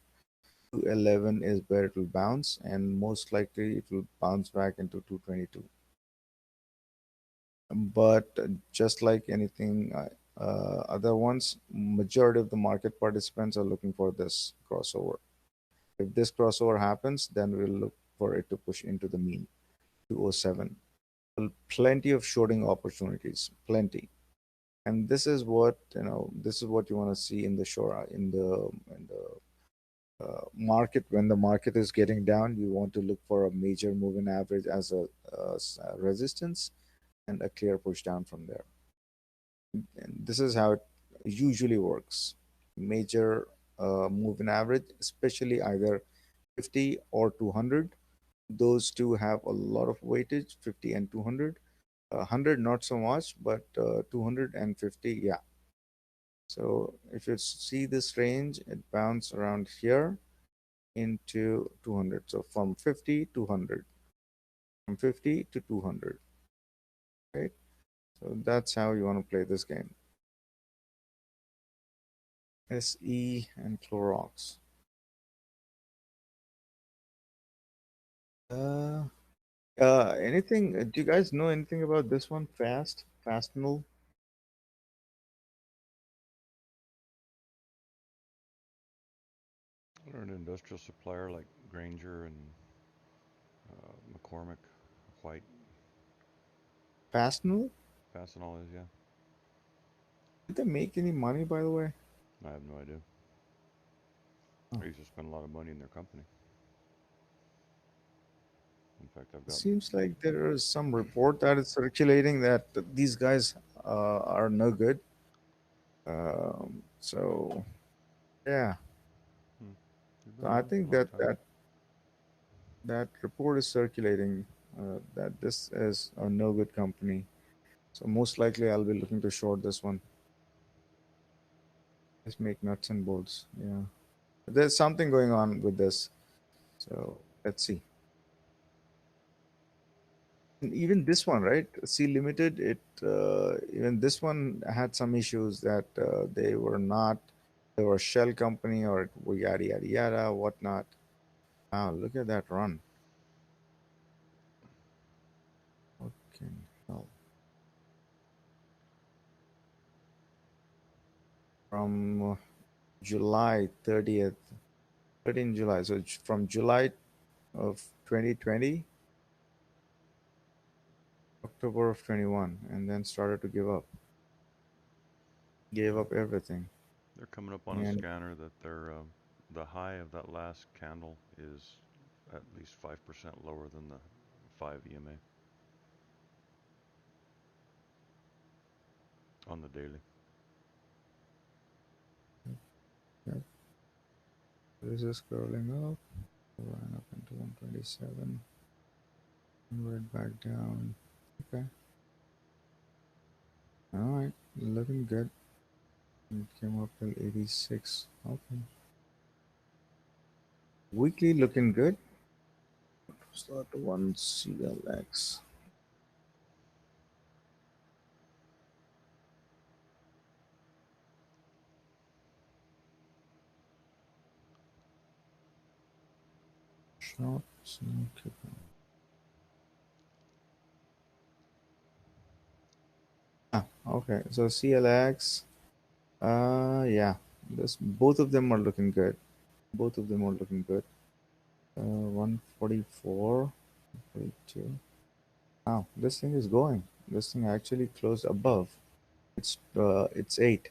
[SPEAKER 2] 211 is where it will bounce, and most likely it will bounce back into 222. But just like anything other ones, majority of the market participants are looking for this crossover. If this crossover happens, then we'll look for it to push into the mean, 207. Well, plenty of shorting opportunities, plenty. And this is what this is what you want to see in the short market. When the market is getting down, you want to look for a major moving average as a resistance and a clear push down from there. And this is how it usually works. Major moving average, especially either 50 or 200. Those two have a lot of weightage, 50 and 200. 100 not so much, but 250, yeah. So if you see this range, it bounce around here into 200. So from 50 to 100, from 50 to 200, right? So that's how you want to play this game. SE and Clorox. Uh, Anything? Do you guys know anything about this one? Fastenal.
[SPEAKER 1] They're an industrial supplier like Granger and McCormick, White.
[SPEAKER 2] Fastenal?
[SPEAKER 1] Fastenal is, yeah.
[SPEAKER 2] Did they make any money, by the way?
[SPEAKER 1] I have no idea.
[SPEAKER 2] Oh.
[SPEAKER 1] I used to spend a lot of money in their company. In fact, I've
[SPEAKER 2] It
[SPEAKER 1] got.
[SPEAKER 2] seems like there is some report that is circulating that these guys are no good. So yeah,
[SPEAKER 1] Hmm, they've
[SPEAKER 2] so
[SPEAKER 1] been
[SPEAKER 2] I
[SPEAKER 1] around for
[SPEAKER 2] think
[SPEAKER 1] a long
[SPEAKER 2] that
[SPEAKER 1] time.
[SPEAKER 2] that report is circulating that this is a no good company. So most likely I'll be looking to short this one. Just make nuts and bolts. Yeah, there's something going on with this. So let's see. And even this one, right? C Limited, it even this one had some issues that they were not, they were a shell company or yada yada yada, whatnot. Wow, look at that run. Okay, hell. From July 30th, 13 July. So from July of 2020, October of 21, and then started to give up, gave
[SPEAKER 1] Yeah,
[SPEAKER 2] up everything.
[SPEAKER 1] they're coming up on a
[SPEAKER 2] And
[SPEAKER 1] scanner that the high of that last candle is at least 5% lower than the 5 EMA on the daily.
[SPEAKER 2] yep, this is scrolling up, ran up into 127, and right back down. Okay, all right, looking good. It came up till 86. Okay, weekly looking good. Start to one CLX. Short, okay. Ah, okay. So CLX, yeah, this both of them are looking good. Both of them are looking good. 144, 42. Wow, this thing is going. This thing actually closed above. It's eight.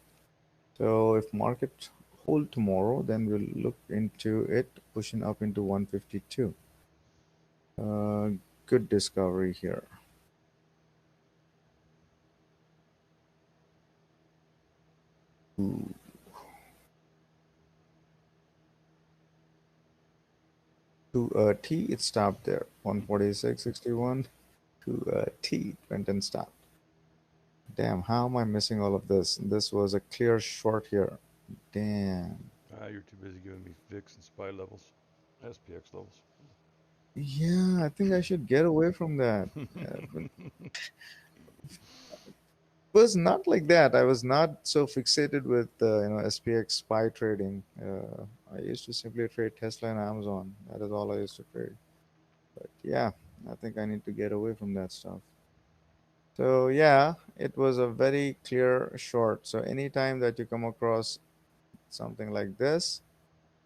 [SPEAKER 2] So if market hold tomorrow, then we'll look into it pushing up into 152. Uh, Good discovery here. Ooh. To T, it stopped there. 146.61. To T, it went and stopped. Damn, how am I missing all of this? This was a clear short here. Damn.
[SPEAKER 1] Ah, you're too busy giving me VIX and SPY levels, SPX levels.
[SPEAKER 2] Yeah, I think I should get away from that. But it was not like that. I was not so fixated with SPX spy trading. I used to simply trade Tesla and Amazon. That is all I used to trade. But yeah, I think I need to get away from that stuff. So yeah, it was a very clear short. So anytime that you come across something like this,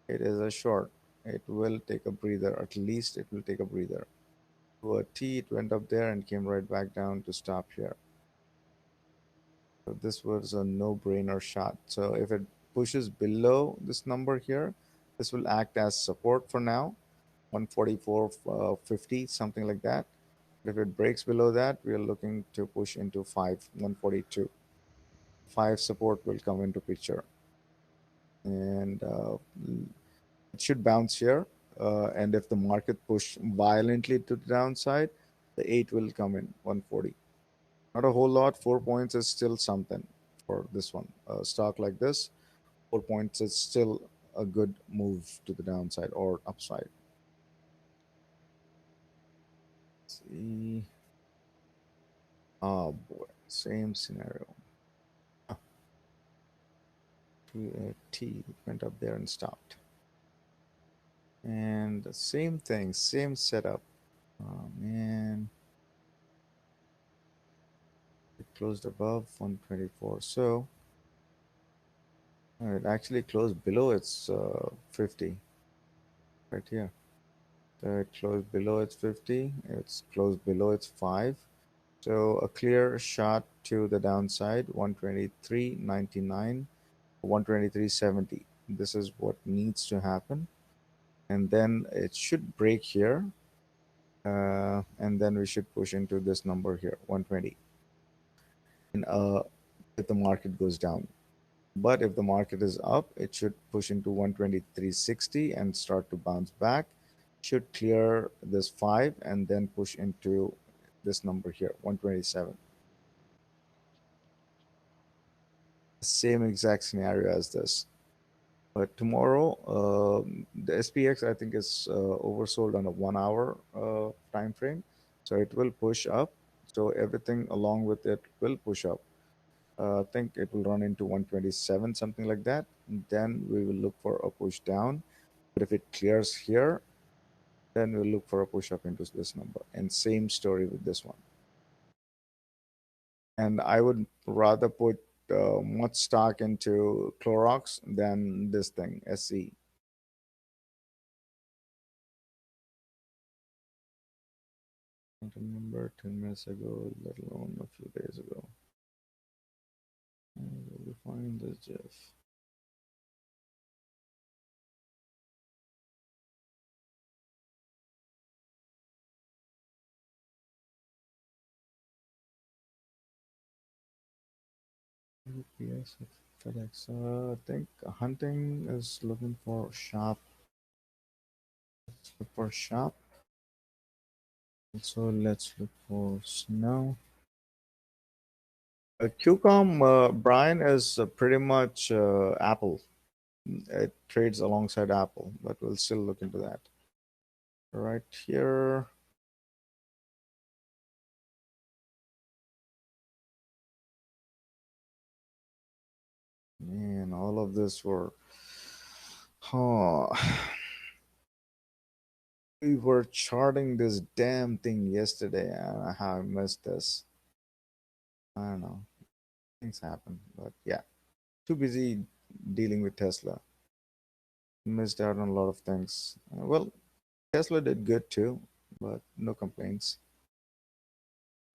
[SPEAKER 2] it is a short. It will take a breather. At least it will take a breather. To a T, it went up there and came right back down to stop here. So this was a no-brainer shot. So if it pushes below this number here, this will act as support for now, 144.50, something like that. If it breaks below that, we are looking to push into 142. Five support will come into picture, and it should bounce here. And if the market push violently to the downside, the eight will come in 140. Not a whole lot. 4 points is still something for this one. A stock like this, 4 points is still a good move to the downside or upside. See, oh boy, same scenario. to a T. It went up there and stopped. And the same thing, same setup. Oh man, it closed above 124. So it actually closed below its 50 right here. So it closed below its 50. It's closed below its 5. So a clear shot to the downside, 123.99, 123.70. This is what needs to happen. And then it should break here. And then we should push into this number here, 120. And if the market goes down. But if the market is up, it should push into 123.60 and start to bounce back. Should clear this 5 and then push into this number here, 127. Same exact scenario as this. But tomorrow, the SPX I think is oversold on a 1 hour time frame, so it will push up. So everything along with it will push up. I think it will run into 127, something like that. Then we will look for a push down. But if it clears here, then we'll look for a push up into this number. And same story with this one. And I would rather put much stock into Clorox than this thing, SE. I don't remember 10 minutes ago, let alone a few days ago. Where we find this GIF? UPS, FedEx. I think hunting is looking for shop. Let's look for shop. So let's look for snow. QCOM, Brian, is pretty much Apple. It trades alongside Apple, but we'll still look into that. Right here. Man, all of this were. Huh. We were charting this damn thing yesterday, and how I missed this. I don't know. Things happen, but yeah. Too busy dealing with Tesla. Missed out on a lot of things. Well, Tesla did good too, but no complaints.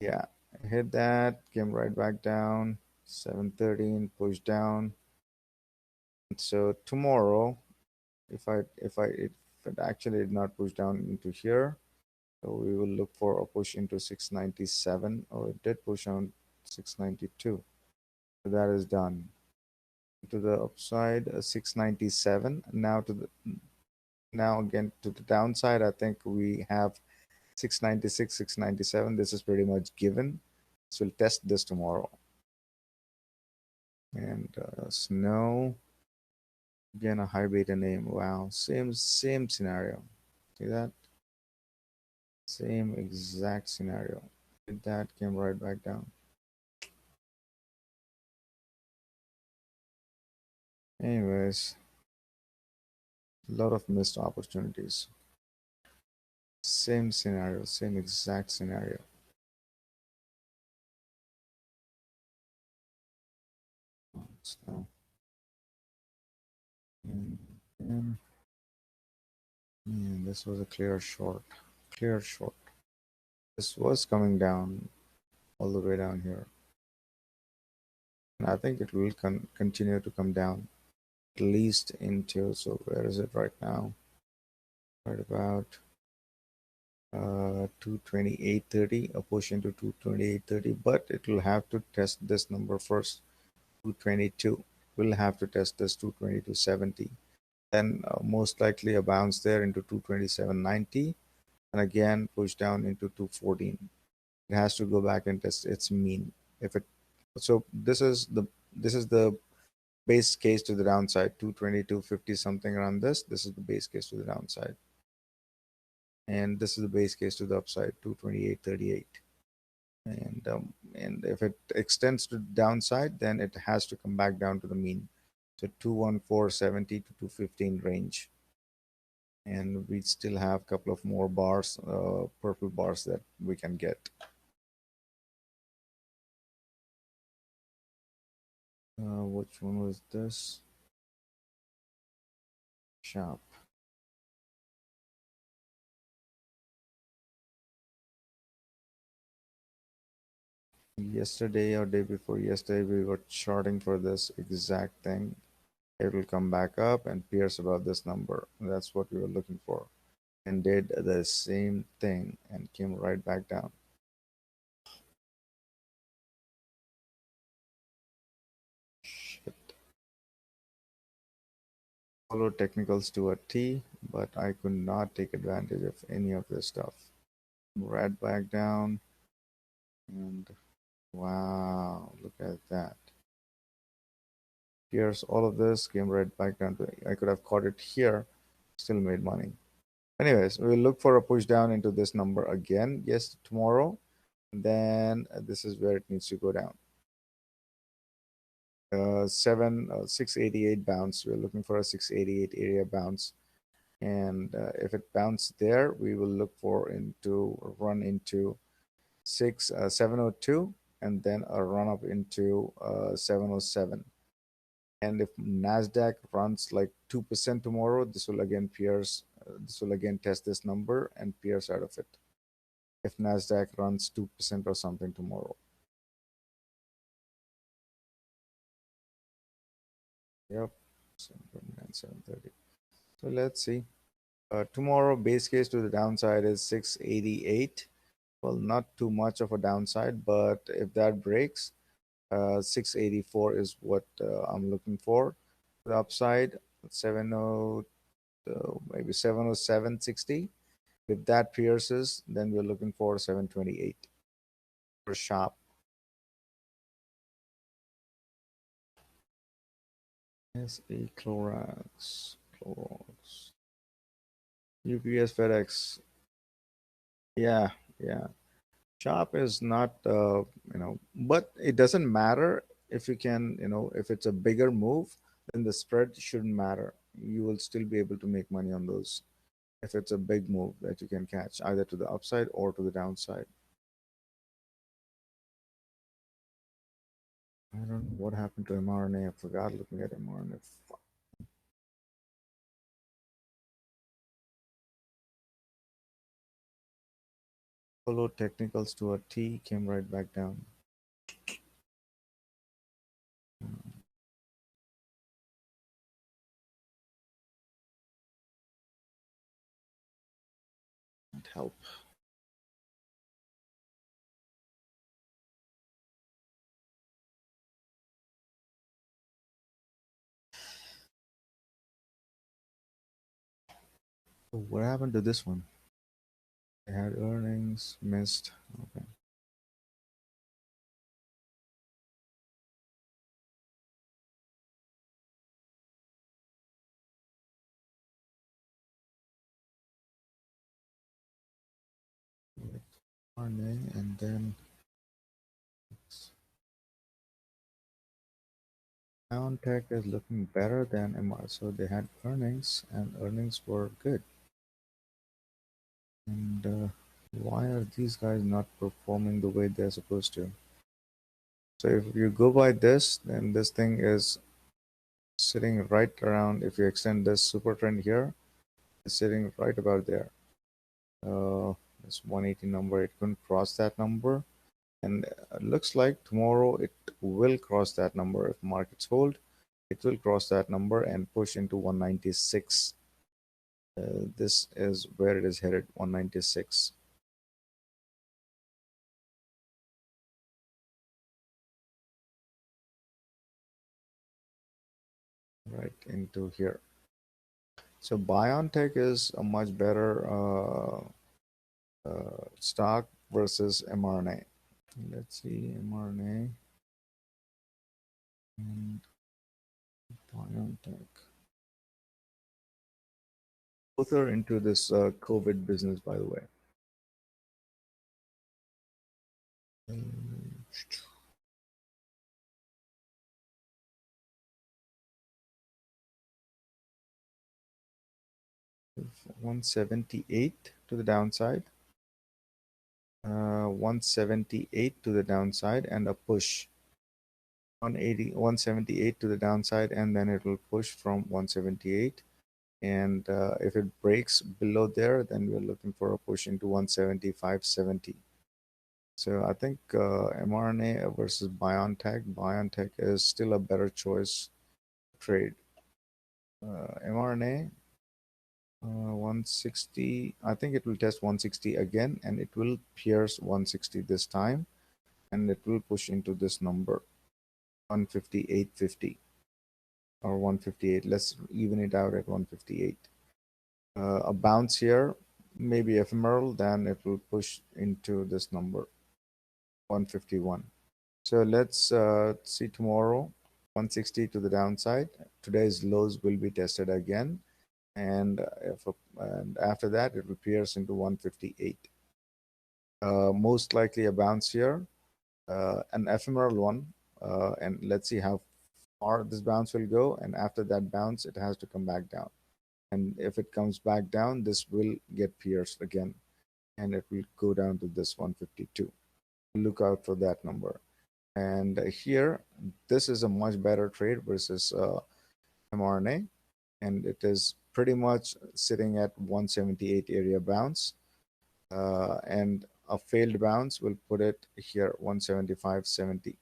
[SPEAKER 2] Yeah, hit that, came right back down. 713, pushed down. So tomorrow, if it actually did not push down into here, so we will look for a push into 697. Oh, it did push on 692. So that is done. To the upside, 697. Now again to the downside, I think we have 696, 697. This is pretty much given. So we'll test this tomorrow. And snow, again a high beta name. Wow, same scenario. See that? Same exact scenario. That came right back down. Anyways, a lot of missed opportunities. Same scenario, same exact scenario. So, and man, this was a clear short. Clear short. This was coming down all the way down here. And I think it will continue to come down at least into, so where is it right now? Right about 228.30, a push into 228.30, but it will have to test this number first, 222. We'll have to test this 222.70. Then most likely a bounce there into 227.90, and again push down into 214. It has to go back and test its mean. If it so this is the base case to the downside, 222.50 something around this. This is the base case to the downside, and this is the base case to the upside, 228.38. And if it extends to downside, then it has to come back down to the mean. So 21470 to 215 range. And we still have a couple of more bars, purple bars that we can get. Which one was this? Sharp. Yesterday or day before yesterday, we were charting for this exact thing. It will come back up and pierce about this number. That's what we were looking for. And did the same thing and came right back down. Shit. Followed technicals to a T, but I could not take advantage of any of this stuff. Right back down, and wow, look at that. Here's all of this, came right back down to, I could have caught it here, still made money. Anyways, we'll look for a push down into this number again, yes, tomorrow. Then this is where it needs to go down. 688 bounce. We're looking for a 688 area bounce, and if it bounced there, we will look for into run into 702, and then a run up into 707. And if Nasdaq runs like 2% tomorrow, this will again pierce. This will again test this number and pierce out of it. If Nasdaq runs 2% or something tomorrow. Yep, 729, 730. So let's see. Tomorrow, base case to the downside is 688. Well, not too much of a downside, but if that breaks, 684 is what I'm looking for. The upside, 70, maybe 707.60. If that pierces, then we're looking for 728 for sharp. SA Clorox, UPS, FedEx. Yeah, yeah. Sharp is not, but it doesn't matter if you can, if it's a bigger move, then the spread shouldn't matter. You will still be able to make money on those if it's a big move that you can catch either to the upside or to the downside. I don't know what happened to mRNA. I forgot looking at mRNA. Followed technicals to a T, came right back down. Can't help. So what happened to this one? They had earnings, missed. Okay. RNA and then Tech is looking better than MR. So they had earnings and earnings were good. And why are these guys not performing the way they're supposed to? So if you go by this, then this thing is sitting right around. If you extend this super trend here, it's sitting right about there. This 180 number, it couldn't cross that number. And it looks like tomorrow it will cross that number. If markets hold, it will cross that number and push into 196. This is where it is headed, 196. Right into here. So BioNTech is a much better stock versus mRNA. Let's see mRNA and BioNTech. Both are into this COVID business, by the way. 178 to the downside, 178 to the downside, and a push. 180, 178 to the downside, and then it will push from 178. And if it breaks below there, then we're looking for a push into 175.70. So I think mRNA versus BioNTech. BioNTech is still a better choice trade. mRNA 160. I think it will test 160 again, and it will pierce 160 this time, and it will push into this number 158.50 or 158. Let's even it out at 158. A bounce here, maybe ephemeral, then it will push into this number 151. So let's see tomorrow. 160 to the downside. Today's lows will be tested again, and and after that it will pierce into 158. Most likely a bounce here, an ephemeral one, and let's see how far this bounce will go. And after that bounce, it has to come back down. And if it comes back down, this will get pierced again, and it will go down to this 152. Look out for that number. And here, this is a much better trade versus mRNA, and it is pretty much sitting at 178 area bounce. And a failed bounce will put it here 175.70.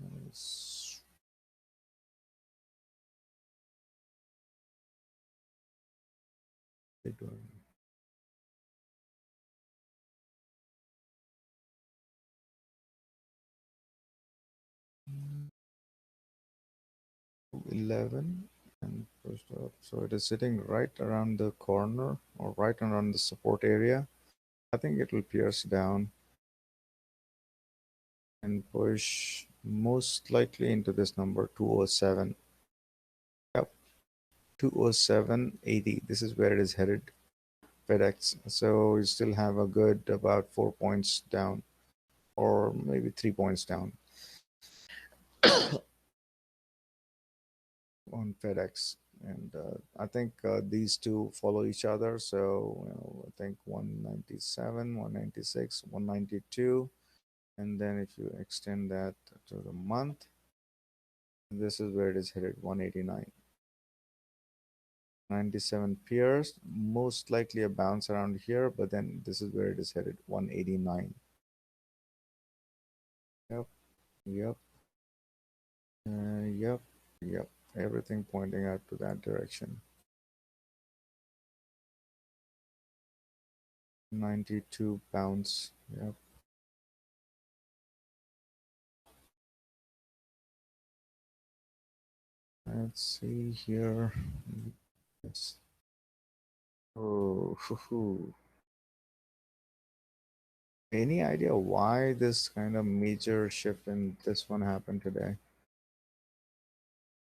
[SPEAKER 2] It's 11 and pushed up. So it is sitting right around the corner or right around the support area. I think it will pierce down and push most likely into this number 207. Yep, 207.80. This is where it is headed. FedEx. So you still have a good about 4 points down, or maybe 3 points down on FedEx. And I think these two follow each other. So I think 197, 196, 192. And then if you extend that to the month, this is where it is headed 189. 97 pierced, most likely a bounce around here, but then this is where it is headed 189. Yep, yep, yep, yep. Everything pointing out to that direction. 92 pounds. Yep. Let's see here. Yes. Oh, any idea why this kind of major shift in this one happened today?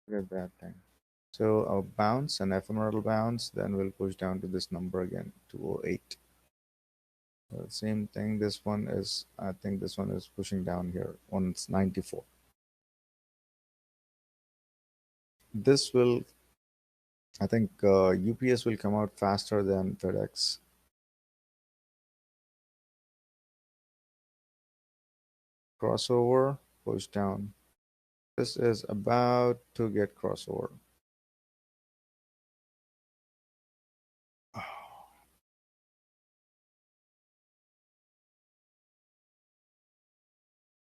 [SPEAKER 2] Look at that thing. So a bounce, an ephemeral bounce, then we'll push down to this number again, 208. Same thing. This one is, I think this one is pushing down here on 94. This will, I think UPS will come out faster than FedEx. Crossover, push down. This is about to get crossover.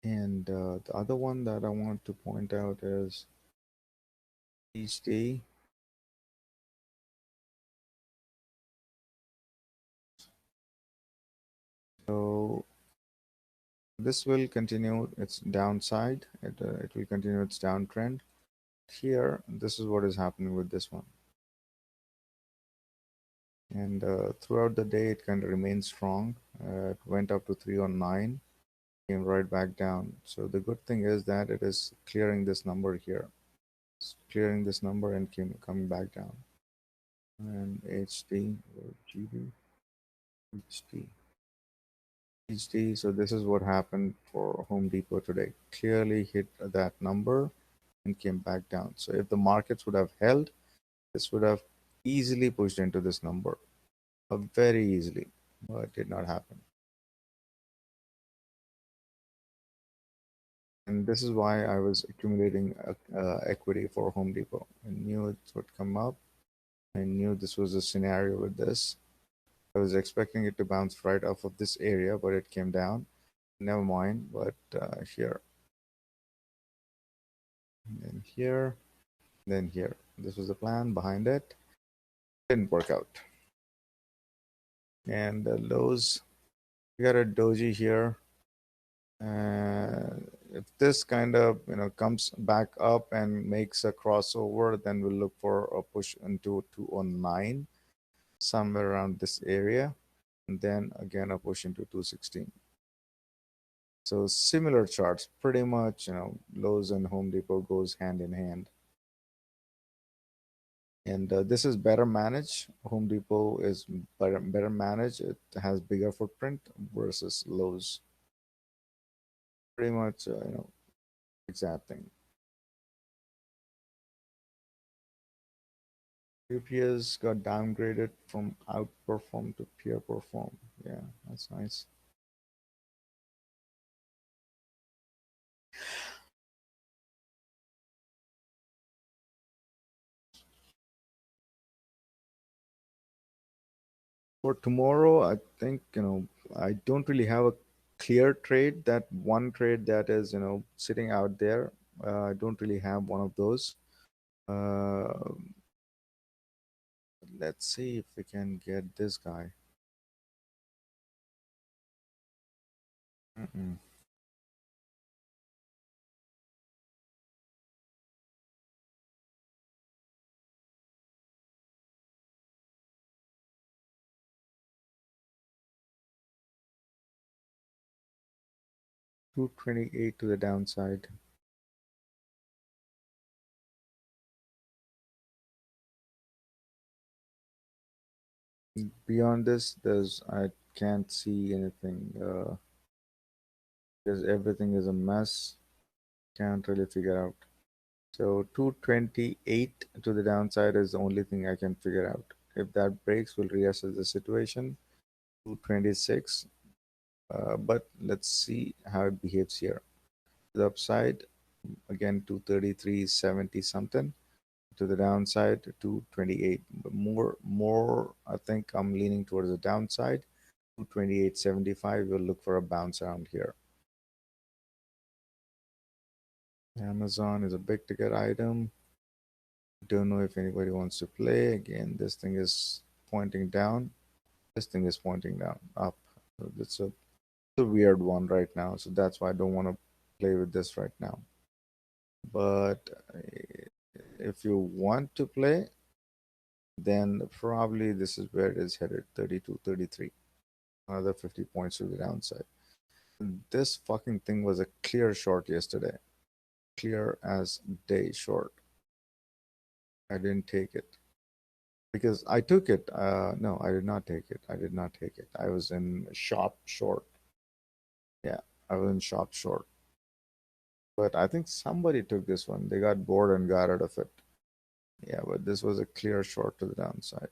[SPEAKER 2] And the other one that I want to point out is each day. So this will continue its downside. It will continue its downtrend. Here, this is what is happening with this one. And throughout the day, it kind of remains strong. It went up to 309. came right back down. So the good thing is that it is clearing this number here. It's clearing this number and coming back down. And HD or GB, HD, HD. So this is what happened for Home Depot today. Clearly hit that number and came back down. So if the markets would have held, this would have easily pushed into this number, very easily, but it did not happen. And this is why I was accumulating equity for Home Depot. I knew it would come up. I knew this was a scenario with this. I was expecting it to bounce right off of this area, but it came down. Never mind. But here, then here, then here. This was the plan behind it. Didn't work out. And the lows, we got a doji here. If this kind of comes back up and makes a crossover, then we'll look for a push into 209, somewhere around this area, and then again a push into 216. So similar charts, pretty much, Lowe's and Home Depot goes hand in hand. And this is better managed. Home Depot is better managed. It has bigger footprint versus Lowe's. Pretty much, exact thing. UPS got downgraded from outperform to peer perform. Yeah, that's nice. For tomorrow, I think, I don't really have a clear trade. That one trade that is, sitting out there, I don't really have one of those. Uh, let's see if we can get this guy. Mm-mm. 228 to the downside. Beyond this, I can't see anything because everything is a mess. Can't really figure out. So 228 to the downside is the only thing I can figure out. If that breaks, we'll reassess the situation. 226, but let's see how it behaves here. The upside, again, 233.70 something. To the downside, 228. But more, I think I'm leaning towards the downside. 228.75. We'll look for a bounce around here. Amazon is a big ticket item. Don't know if anybody wants to play. Again, this thing is pointing down. This thing is pointing down, up. So it's a weird one right now. So that's why I don't want to play with this right now. But if you want to play, then probably this is where it is headed, 32, 33. Another 50 points to the downside. This fucking thing was a clear short yesterday. Clear as day short. I didn't take it. Because I took it. No, I did not take it. I did not take it. I was in shop short. Yeah, I was in shop short. But I think somebody took this one. They got bored and got out of it. Yeah, but this was a clear short to the downside.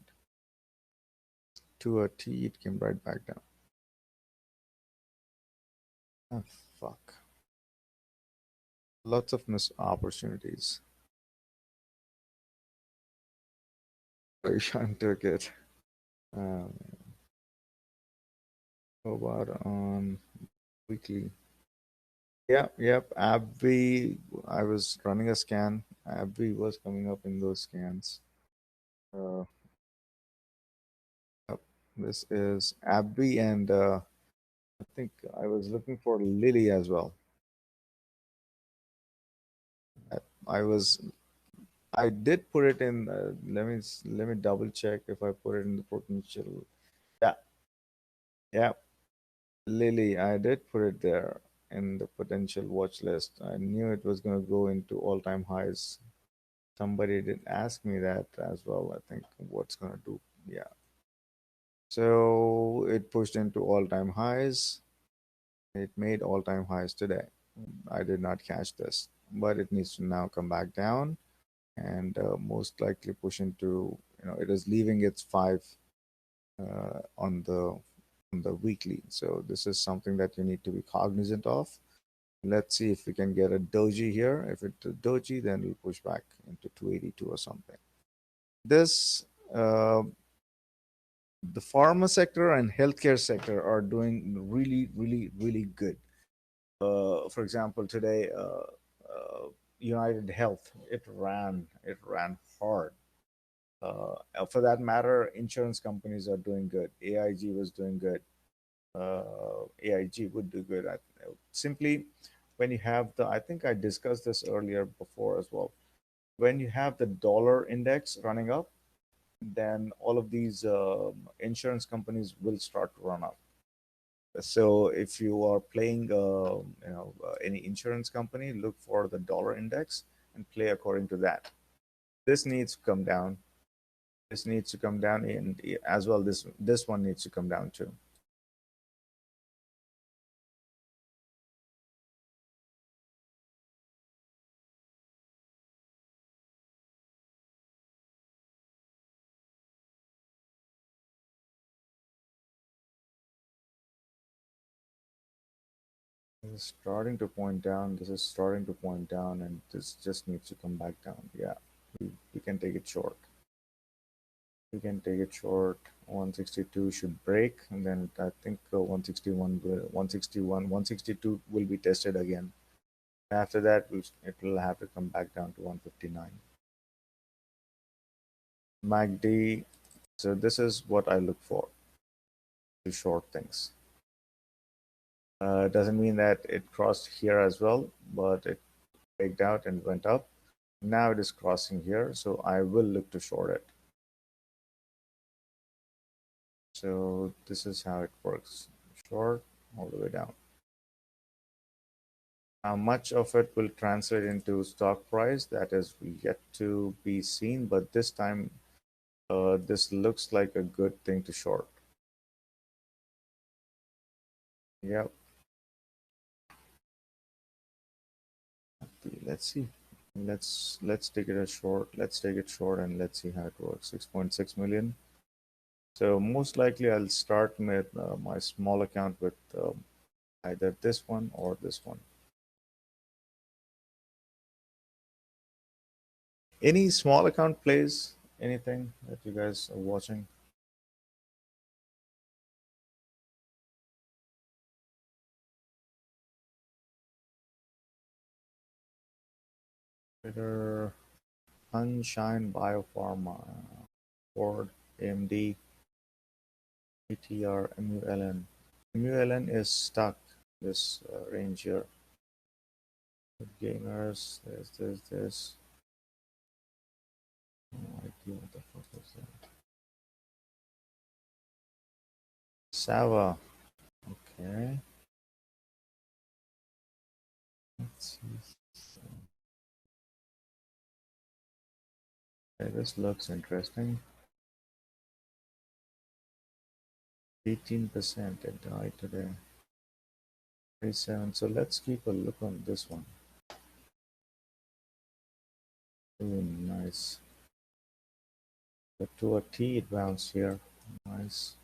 [SPEAKER 2] To a T, it came right back down. Oh, fuck. Lots of missed opportunities. Ishan took it. Um, how about on weekly? Yep. AbbVie, I was running a scan. AbbVie was coming up in those scans. Uh, yep. This is AbbVie, and I think I was looking for Lilly as well. I was, I did put it in. Let me double check if I put it in the potential. Yeah, yeah, Lilly. I did put it there, in the potential watch list. I knew it was going to go into all-time highs. Somebody did ask me that as well. I think what's going to do. Yeah. So it pushed into all-time highs. It made all-time highs today. I did not catch this, but it needs to now come back down and most likely push into, it is leaving its five on the weekly. So this is something that you need to be cognizant of. Let's see if we can get a doji here. If it's a doji, then we'll push back into 282 or something. This the pharma sector and healthcare sector are doing really, really, really good. For example, today, United Health, it ran hard. For that matter, insurance companies are doing good. AIG was doing good. AIG would do good. Simply, when you have I think I discussed this earlier before as well. When you have the dollar index running up, then all of these insurance companies will start to run up. So if you are playing, any insurance company, look for the dollar index and play according to that. This needs to come down. This needs to come down, and as well, this one needs to come down too. This is starting to point down. This is starting to point down, and this just needs to come back down. Yeah, we can take it short. We can take it short. 162 should break, and then I think 161 will 161 162 will be tested again. After that, it will have to come back down to 159. MACD. So this is what I look for to short things. Doesn't mean that it crossed here as well, but it break out and went up. Now it is crossing here, so I will look to short it. So this is how it works. Short all the way down. How much of it will translate into stock price, that is yet to be seen, but this time this looks like a good thing to short. Yep. Let's see. Let's take it as short. Let's take it short and let's see how it works. 6.6 million. So most likely I'll start with my small account with either this one or this one. Any small account plays? Anything that you guys are watching? Twitter, Sunshine Biopharma, Ford, AMD, ETR, MULN. MULN is stuck this range here. Gamers, there's no idea what the fuck is that. Sava, okay. Let's see. Okay, this looks interesting. 18% it died today. 37. So let's keep a look on this one. Oh, nice. But to a T, it bounced here. Nice.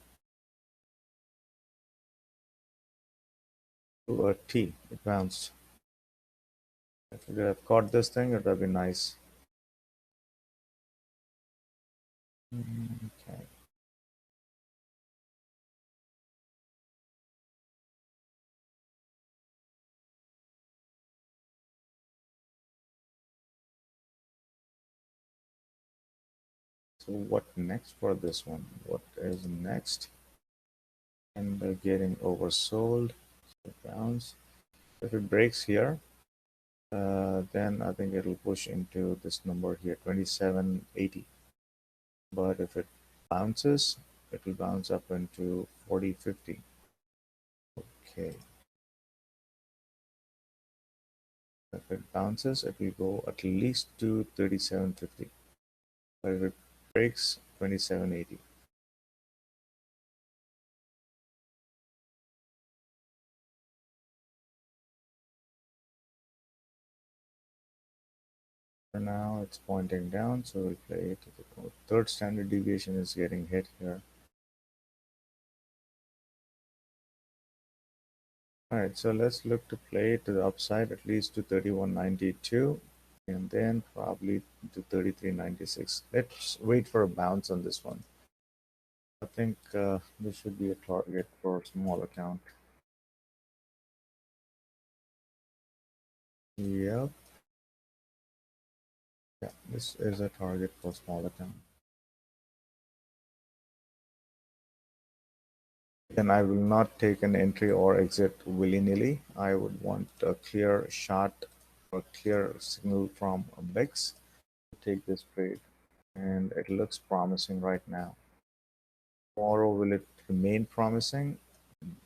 [SPEAKER 2] To a T, it bounced. If we could have caught this thing, it would have been nice. Okay. So what next for this one? What is next? And they're getting oversold. So bounce. If it breaks here, then I think it'll push into this number here, 2780. But if it bounces, it will bounce up into 4050. Okay. If it bounces, it will go at least to 37.50. But if it breaks, 27.80. For now, it's pointing down, so we'll play it to the code. Third standard deviation is getting hit here. All right, so let's look to play it to the upside, at least to 31.92, and then probably to 33.96. Let's wait for a bounce on this one. I think this should be a target for small account. Yep. Yeah, this is a target for small account. Then I will not take an entry or exit willy-nilly. I would want a clear shot or clear signal from a VIX to take this trade. And it looks promising right now. Tomorrow, will it remain promising?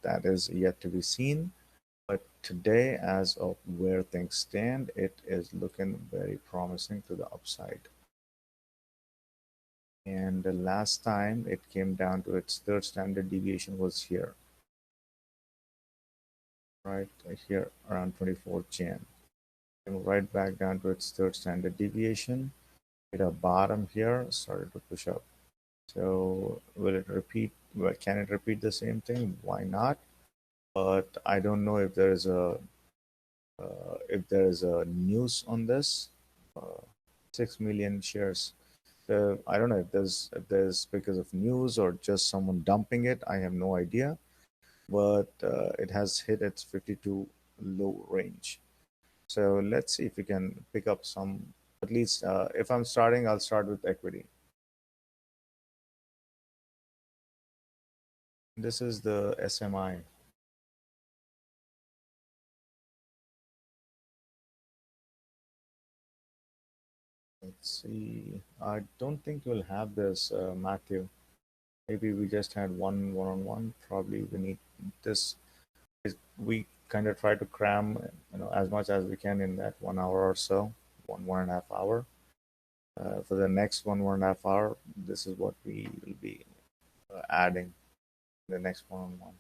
[SPEAKER 2] That is yet to be seen. But today, as of where things stand, it is looking very promising to the upside. And the last time it came down to its third standard deviation was here, right here around 24th Jan. Came right back down to its third standard deviation. Hit a bottom here, started to push up. So will it repeat? Well, can it repeat the same thing? Why not? But I don't know if there is a news on this. 6 million shares. So I don't know if there's because of news or just someone dumping it. I have no idea. But it has hit its 52 low range. So let's see if we can pick up some. At least if I'm starting, I'll start with equity. This is the SMI. Let's see. I don't think we'll have this, Matthew. Maybe we just had one one-on-one. Probably we need this. We kind of try to cram, as much as we can in that 1 hour or so, one and a half hour. For the next one and a half hour, this is what we will be adding the next one-on-one.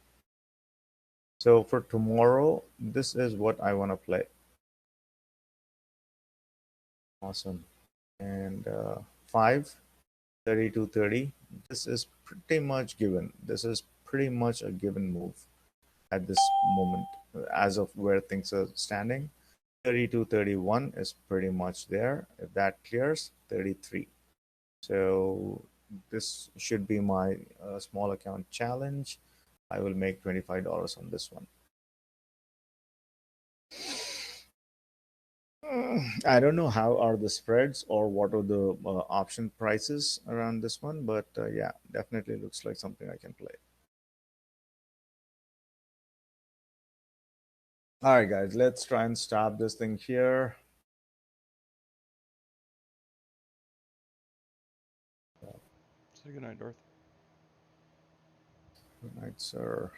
[SPEAKER 2] So for tomorrow, this is what I want to play. Awesome. And 5, 30 to 30. This is pretty much given. This is pretty much a given move at this moment, as of where things are standing. 32.31 is pretty much there. If that clears, 33. So this should be my small account challenge. I will make $25 on this one. I don't know how are the spreads or what are the option prices around this one, but yeah, definitely looks like something I can play. All right, guys, let's try and stop this thing here.
[SPEAKER 1] Say goodnight, Darth.
[SPEAKER 2] Good night, sir.